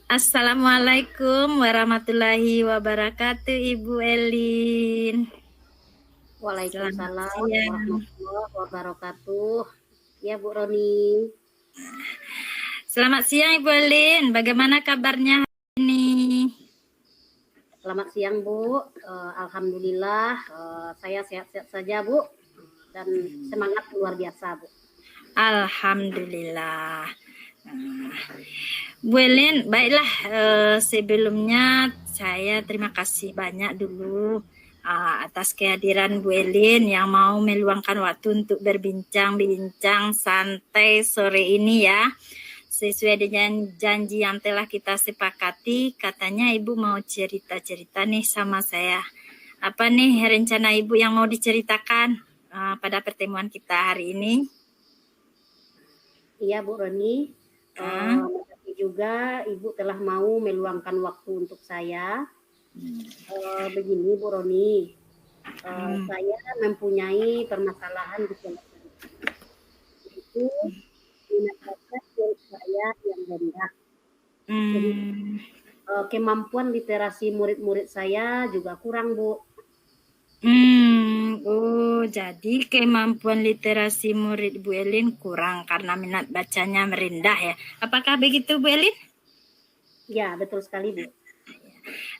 Assalamualaikum warahmatullahi wabarakatuh Ibu Elin. Waalaikumsalam warahmatullahi wabarakatuh. Ya Bu Roni. Selamat siang Ibu Elin. Bagaimana kabarnya hari ini? Selamat siang Bu. Alhamdulillah saya sehat-sehat saja Bu. Dan semangat luar biasa Bu. Alhamdulillah. Bu Elin, baiklah, sebelumnya saya terima kasih banyak dulu atas kehadiran Bu Elin yang mau meluangkan waktu untuk berbincang-bincang santai sore ini ya. Sesuai dengan janji yang telah kita sepakati, katanya Ibu mau cerita-cerita nih sama saya. Apa nih rencana Ibu yang mau diceritakan? pada pertemuan kita hari ini? Iya Bu Roni, Ah. makasih juga Ibu telah mau meluangkan waktu untuk saya. Begini Bu Roni, saya mempunyai permasalahan di keluarga. Itu minat baca saya yang rendah. Jadi kemampuan literasi murid-murid saya juga kurang Bu. Oh, jadi kemampuan literasi murid Bu Elin kurang karena minat bacanya merendah ya. Apakah begitu Bu Elin? Ya, betul sekali Bu.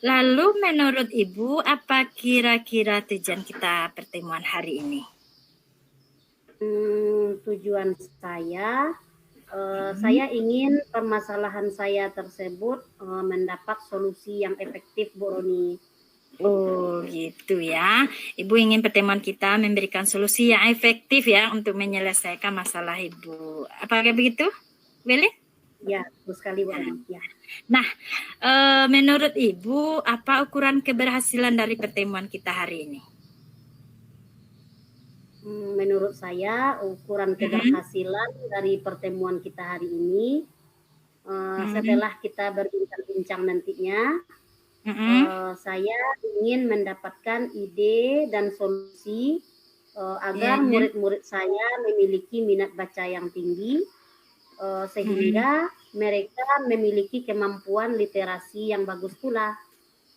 Lalu menurut Ibu apa kira-kira tujuan kita pertemuan hari ini? Tujuan saya ingin permasalahan saya tersebut mendapat solusi yang efektif Bu Roni. Oh gitu ya. Ibu ingin pertemuan kita memberikan solusi yang efektif ya untuk menyelesaikan masalah Ibu. Apakah begitu, Beli? Ya, betul sekali Bu Roni. Ya. Nah, menurut Ibu apa ukuran keberhasilan dari pertemuan kita hari ini? Menurut saya ukuran keberhasilan dari pertemuan kita hari ini setelah kita berbincang-bincang nantinya, saya ingin mendapatkan ide dan solusi agar murid-murid saya memiliki minat baca yang tinggi sehingga mereka memiliki kemampuan literasi yang bagus pula.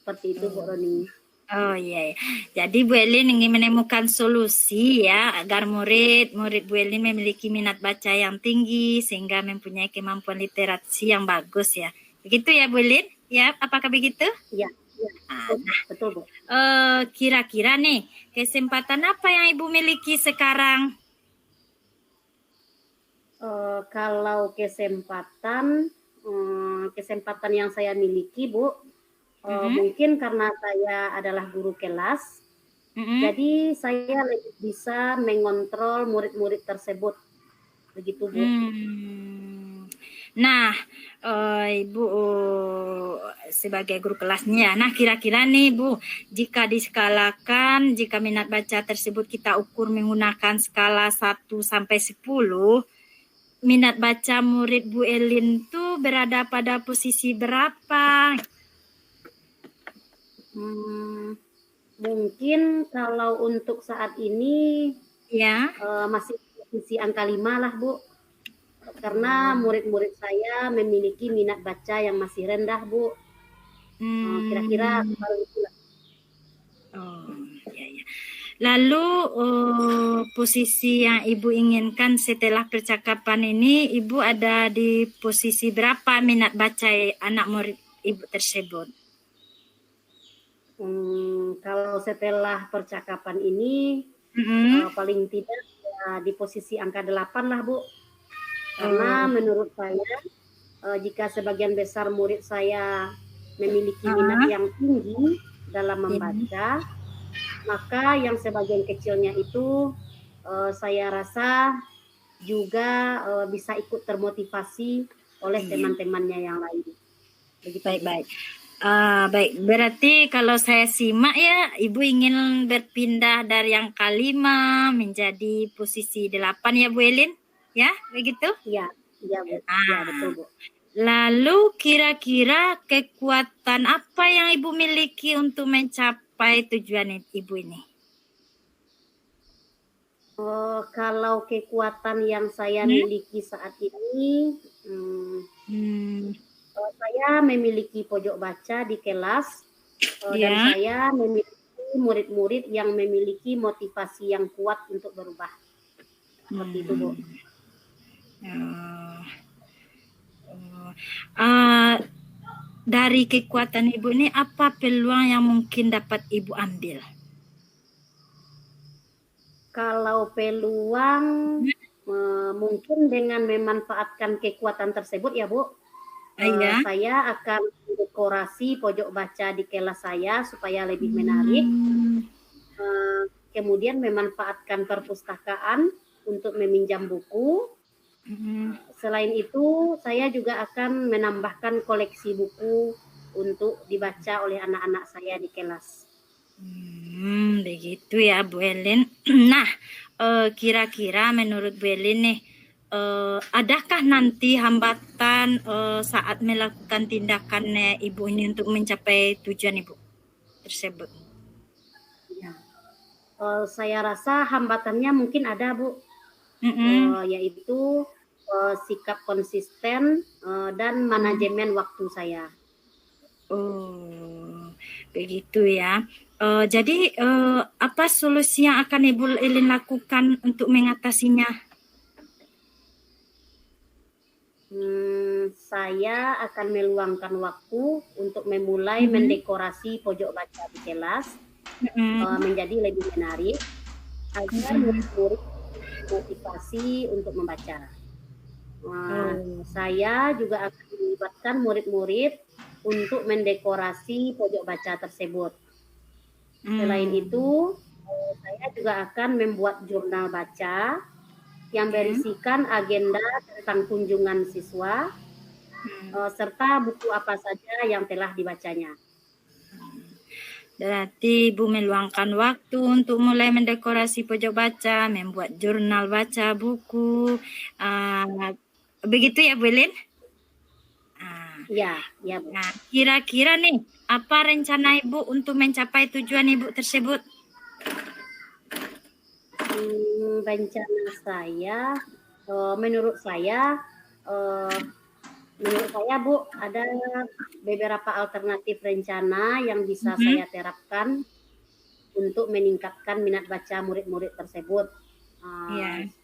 Seperti itu Bu Roni. Oh iya, jadi Bu Elin ingin menemukan solusi ya agar murid Bu Elin memiliki minat baca yang tinggi sehingga mempunyai kemampuan literasi yang bagus ya. Begitu ya Bu Elin? Ya, apakah begitu? Ya, betul Bu. Kira-kira nih kesempatan apa yang Ibu miliki sekarang? Kalau kesempatan yang saya miliki Bu, mungkin karena saya adalah guru kelas, jadi saya lebih bisa mengontrol murid-murid tersebut, begitu Bu. Nah, Ibu sebagai guru kelasnya, nah kira-kira nih Bu, jika diskalakan, jika minat baca tersebut kita ukur menggunakan skala 1 sampai 10, minat baca murid Bu Elin tuh berada pada posisi berapa? Mungkin kalau untuk saat ini ya masih posisi angka 5 lah Bu, karena murid-murid saya memiliki minat baca yang masih rendah Bu. Kira-kira separuh itulah. Ya. Lalu posisi yang Ibu inginkan setelah percakapan ini, Ibu ada di posisi berapa minat baca anak murid Ibu tersebut? Kalau setelah percakapan ini paling tidak ya, di posisi angka 8 lah Bu. Karena menurut saya jika sebagian besar murid saya memiliki minat yang tinggi dalam membaca, maka yang sebagian kecilnya itu saya rasa juga bisa ikut termotivasi oleh teman-temannya yang lain. Begitu. Baik. Baik, berarti kalau saya simak ya, Ibu ingin berpindah dari angka 5 menjadi posisi 8 ya Bu Elin? Ya, begitu? Iya Bu. Ya, betul Bu. Lalu kira-kira kekuatan apa yang Ibu miliki untuk mencapai tujuan Ibu ini? Kalau kekuatan yang saya miliki saat ini, saya memiliki pojok baca di kelas dan saya memiliki murid-murid yang memiliki motivasi yang kuat untuk berubah. Seperti itu Bu. Dari kekuatan Ibu ini apa peluang yang mungkin dapat Ibu ambil? Kalau peluang mungkin dengan memanfaatkan kekuatan tersebut ya Bu. Saya akan dekorasi pojok baca di kelas saya supaya lebih menarik. Kemudian memanfaatkan perpustakaan untuk meminjam buku. Selain itu, saya juga akan menambahkan koleksi buku untuk dibaca oleh anak-anak saya di kelas. Begitu ya Bu Elin. Nah, kira-kira menurut Bu Elin nih, adakah nanti hambatan saat melakukan tindakan Ibu ini untuk mencapai tujuan Ibu tersebut? Ya. Saya rasa hambatannya mungkin ada, Bu, yaitu sikap konsisten dan manajemen waktu saya. Oh, begitu ya. Jadi apa solusi yang akan Ibu Elin lakukan untuk mengatasinya? Saya akan meluangkan waktu untuk memulai mendekorasi pojok baca di kelas menjadi lebih menarik agar murid-murid motivasi untuk membaca. Saya juga akan melibatkan murid-murid untuk mendekorasi pojok baca tersebut. Selain itu, saya juga akan membuat jurnal baca yang berisikan agenda tentang kunjungan siswa serta buku apa saja yang telah dibacanya. Berarti Ibu meluangkan waktu untuk mulai mendekorasi pojok baca, membuat jurnal baca, buku. Begitu ya Bu Elin? Ya, Bu. Nah, kira-kira nih, apa rencana Ibu untuk mencapai tujuan Ibu tersebut? Rencana saya, menurut saya Bu, ada beberapa alternatif rencana yang bisa saya terapkan untuk meningkatkan minat baca murid-murid tersebut.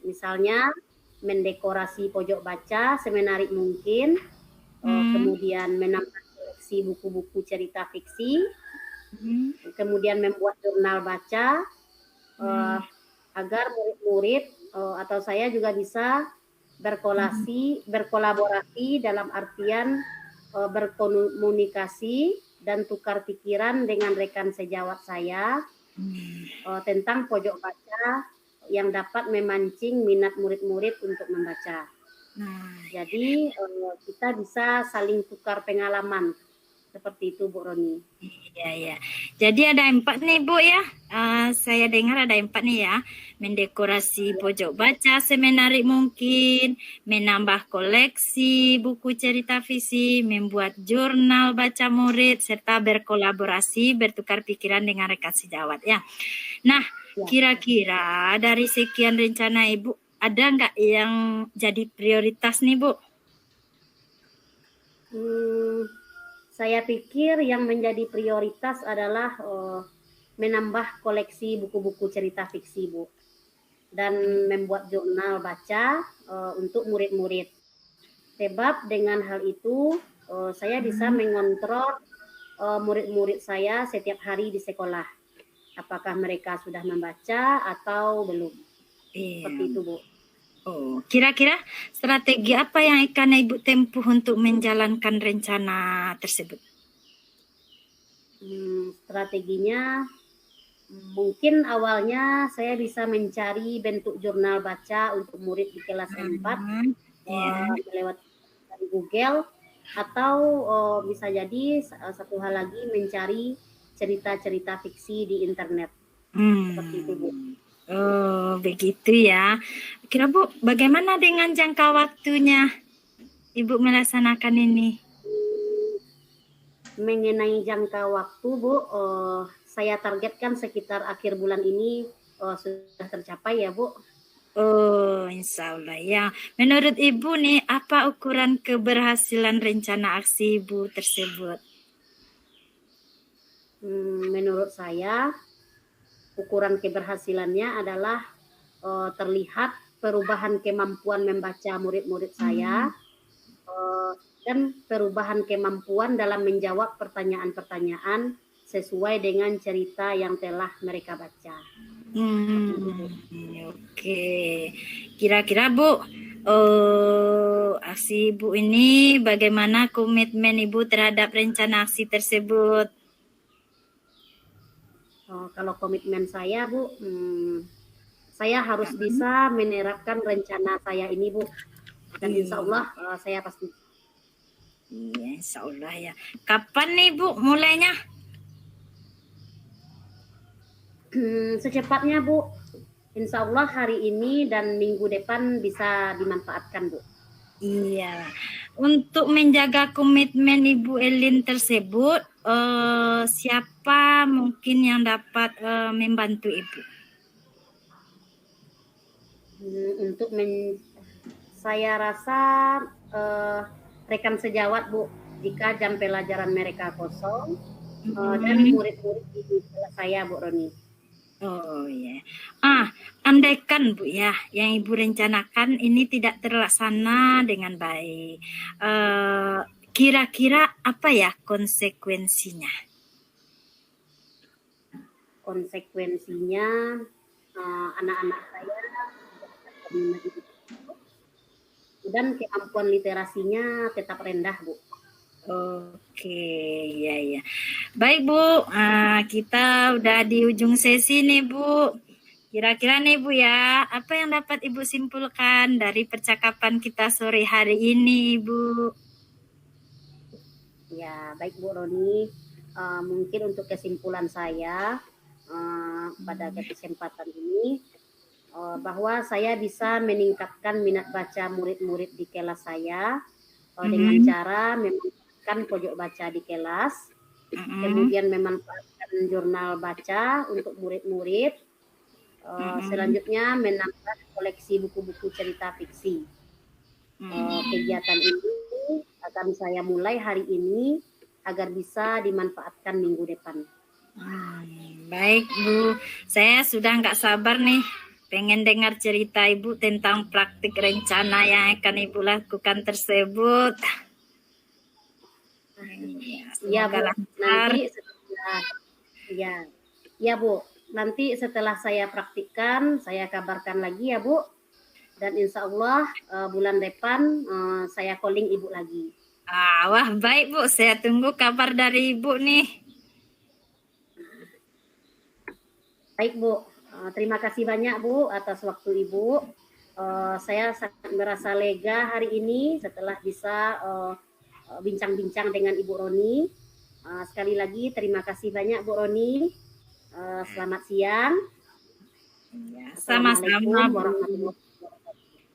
Misalnya mendekorasi pojok baca semenarik mungkin, kemudian menambah koleksi buku-buku cerita fiksi, kemudian membuat jurnal baca, agar murid-murid atau saya juga bisa berkolaborasi dalam artian berkomunikasi dan tukar pikiran dengan rekan sejawat saya tentang pojok baca yang dapat memancing minat murid-murid untuk membaca. Jadi kita bisa saling tukar pengalaman. Seperti itu Bu Roni. Iya. Jadi ada 4 nih Bu ya. Saya dengar ada 4 nih ya. Mendekorasi pojok baca semenarik mungkin, menambah koleksi buku cerita fiksi, membuat jurnal baca murid, serta berkolaborasi, bertukar pikiran dengan rekan sejawat ya. Nah, kira-kira dari sekian rencana Ibu, ada nggak yang jadi prioritas nih Bu? Saya pikir yang menjadi prioritas adalah menambah koleksi buku-buku cerita fiksi, Bu. Dan membuat jurnal baca untuk murid-murid. Sebab dengan hal itu saya bisa mengontrol murid-murid saya setiap hari di sekolah. Apakah mereka sudah membaca atau belum. Seperti itu, Bu. Oh, kira-kira strategi apa yang akan Ibu tempuh untuk menjalankan rencana tersebut? Strateginya mungkin awalnya saya bisa mencari bentuk jurnal baca untuk murid di kelas 4 lewat Google, atau bisa jadi satu hal lagi mencari cerita-cerita fiksi di internet. Seperti itu, Bu. Oh, begitu ya. Kira Bu, bagaimana dengan jangka waktunya Ibu melaksanakan ini? Mengenai jangka waktu, Bu, saya targetkan sekitar akhir bulan ini sudah tercapai ya, Bu. Oh, insya Allah ya. Menurut Ibu nih, apa ukuran keberhasilan rencana aksi Ibu tersebut? Menurut saya, ukuran keberhasilannya adalah terlihat perubahan kemampuan membaca murid-murid saya dan perubahan kemampuan dalam menjawab pertanyaan-pertanyaan sesuai dengan cerita yang telah mereka baca. Oke. Kira-kira Bu, aksi Ibu ini bagaimana komitmen Ibu terhadap rencana aksi tersebut? Kalau komitmen saya, Bu, saya harus bisa menerapkan rencana saya ini, Bu. Dan insya Allah saya pasti. Iya, insya Allah ya. Kapan nih Bu mulainya? Secepatnya, Bu. Insya Allah hari ini dan minggu depan bisa dimanfaatkan, Bu. Iya. Untuk menjaga komitmen Ibu Elin tersebut, siapa mungkin yang dapat membantu Ibu? Untuk saya rasa rekan sejawat, Bu. Jika jam pelajaran mereka kosong dan murid-murid di kelas saya, Bu Roni. Oh ya. Andaikan Bu ya, yang Ibu rencanakan ini tidak terlaksana dengan baik. Kira-kira apa ya konsekuensinya? Konsekuensinya anak-anak saya dan kemampuan literasinya tetap rendah, Bu. Oke, ya. Baik Bu, kita udah di ujung sesi nih Bu. Kira-kira nih Bu ya, apa yang dapat Ibu simpulkan dari percakapan kita sore hari ini Bu? Ya, baik Bu Roni. Mungkin untuk kesimpulan saya pada kesempatan ini, bahwa saya bisa meningkatkan minat baca murid-murid di kelas saya dengan cara memanfaatkan pojok baca di kelas, kemudian memanfaatkan jurnal baca untuk murid-murid, selanjutnya menambah koleksi buku-buku cerita fiksi. Kegiatan ini akan saya mulai hari ini agar bisa dimanfaatkan minggu depan. Baik Bu, saya sudah nggak sabar nih pengen dengar cerita Ibu tentang praktik rencana yang akan Ibu lakukan tersebut. Ya Bu, nanti setelah Bu, nanti setelah saya praktikkan saya kabarkan lagi ya Bu, dan insya Allah bulan depan saya calling Ibu lagi. Wah baik Bu, saya tunggu kabar dari Ibu nih. Baik Bu, terima kasih banyak Bu atas waktu Ibu. Saya sangat merasa lega hari ini setelah bisa bincang-bincang dengan Ibu Roni. Sekali lagi terima kasih banyak Bu Roni. Selamat siang. Sama-sama Bu.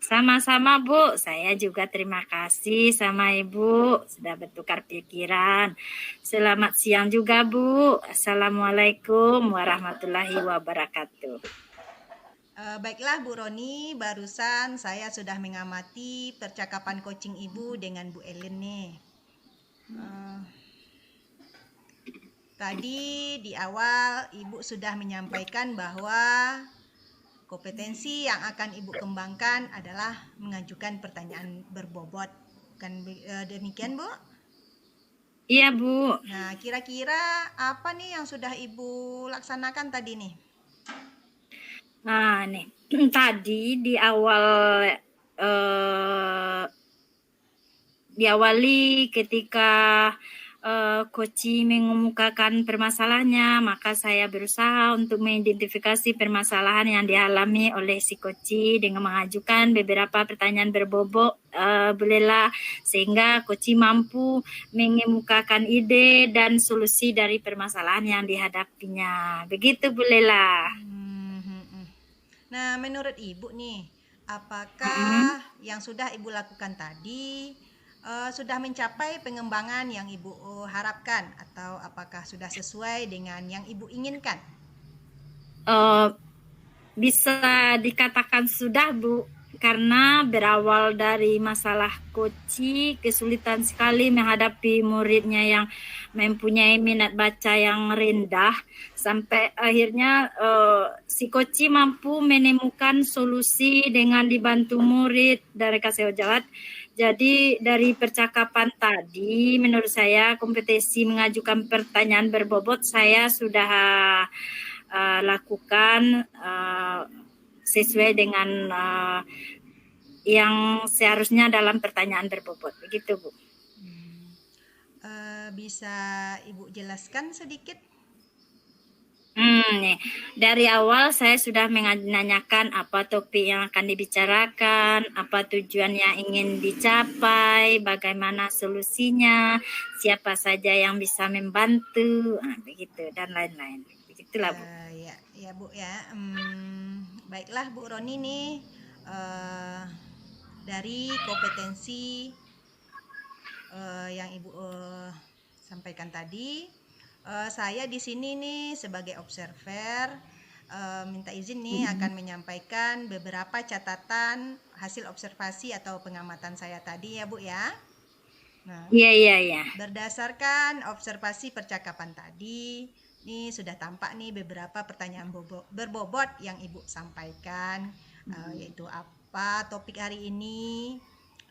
Sama-sama Bu, saya juga terima kasih sama Ibu sudah bertukar pikiran. Selamat siang juga Bu. Assalamualaikum warahmatullahi wabarakatuh. Baiklah Bu Roni, barusan saya sudah mengamati percakapan coaching Ibu dengan Bu Elin nih. Tadi di awal Ibu sudah menyampaikan bahwa kompetensi yang akan Ibu kembangkan adalah mengajukan pertanyaan berbobot. Kan demikian Bu? Iya Bu. Nah, kira-kira apa nih yang sudah Ibu laksanakan tadi nih? Nih tadi diawali ketika Koci mengemukakan permasalahannya, maka saya berusaha untuk mengidentifikasi permasalahan yang dialami oleh si Koci dengan mengajukan beberapa pertanyaan berbobot, Bulela, sehingga Koci mampu mengemukakan ide dan solusi dari permasalahan yang dihadapinya. Begitu Bulela. Nah, menurut Ibu nih, apakah yang sudah Ibu lakukan tadi sudah mencapai pengembangan yang Ibu harapkan, atau apakah sudah sesuai dengan yang Ibu inginkan? Bisa dikatakan sudah Bu, karena berawal dari masalah Koci, kesulitan sekali menghadapi muridnya yang mempunyai minat baca yang rendah, sampai akhirnya si Koci mampu menemukan solusi dengan dibantu murid dari Kasewjawat. Jadi dari percakapan tadi, menurut saya kompetensi mengajukan pertanyaan berbobot saya sudah lakukan sesuai dengan yang seharusnya dalam pertanyaan berbobot. Begitu Bu. Bisa Ibu jelaskan sedikit? Nih. Dari awal saya sudah menanyakan apa topik yang akan dibicarakan, apa tujuan yang ingin dicapai, bagaimana solusinya, siapa saja yang bisa membantu, begitu dan lain-lain. Begitulah Bu. Ya Bu ya. Baiklah Bu Roni nih, dari kompetensi yang Ibu sampaikan tadi, saya di sini nih sebagai observer minta izin nih akan menyampaikan beberapa catatan hasil observasi atau pengamatan saya tadi ya Bu ya. Nah, Iya. berdasarkan observasi percakapan tadi, ini sudah tampak nih beberapa pertanyaan berbobot yang Ibu sampaikan, yaitu apa topik hari ini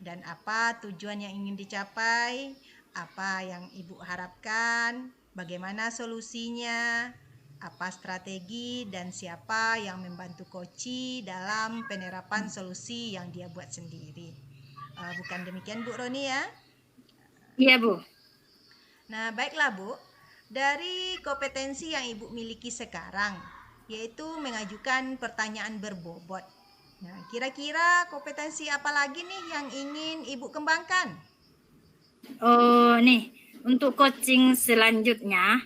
dan apa tujuan yang ingin dicapai, apa yang Ibu harapkan, bagaimana solusinya, apa strategi dan siapa yang membantu Koci dalam penerapan solusi yang dia buat sendiri. Bukan demikian Bu Roni ya? Iya Bu. Nah, baiklah Bu, dari kompetensi yang Ibu miliki sekarang, yaitu mengajukan pertanyaan berbobot. Nah, kira-kira kompetensi apa lagi nih yang ingin Ibu kembangkan? Oh nih, untuk coaching selanjutnya,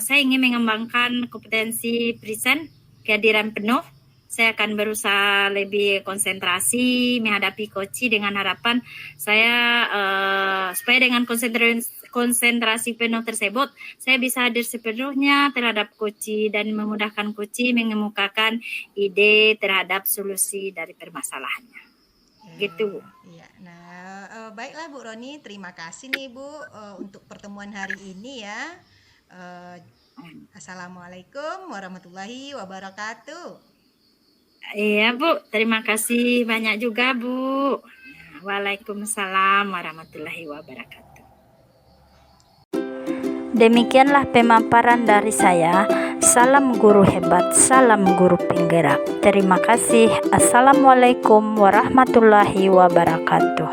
saya ingin mengembangkan kompetensi present, kehadiran penuh. Saya akan berusaha lebih konsentrasi menghadapi Koci dengan harapan saya supaya dengan konsentrasi penuh tersebut saya bisa hadir sepenuhnya terhadap Koci dan memudahkan Koci mengemukakan ide terhadap solusi dari permasalahannya. Gitu Bu. Iya. Nah, baiklah Bu Roni, terima kasih nih Bu untuk pertemuan hari ini ya. Assalamualaikum warahmatullahi wabarakatuh. Iya Bu, terima kasih banyak juga Bu. Waalaikumsalam warahmatullahi wabarakatuh. Demikianlah pemaparan dari saya. Salam guru hebat, salam guru penggerak. Terima kasih. Assalamualaikum warahmatullahi wabarakatuh.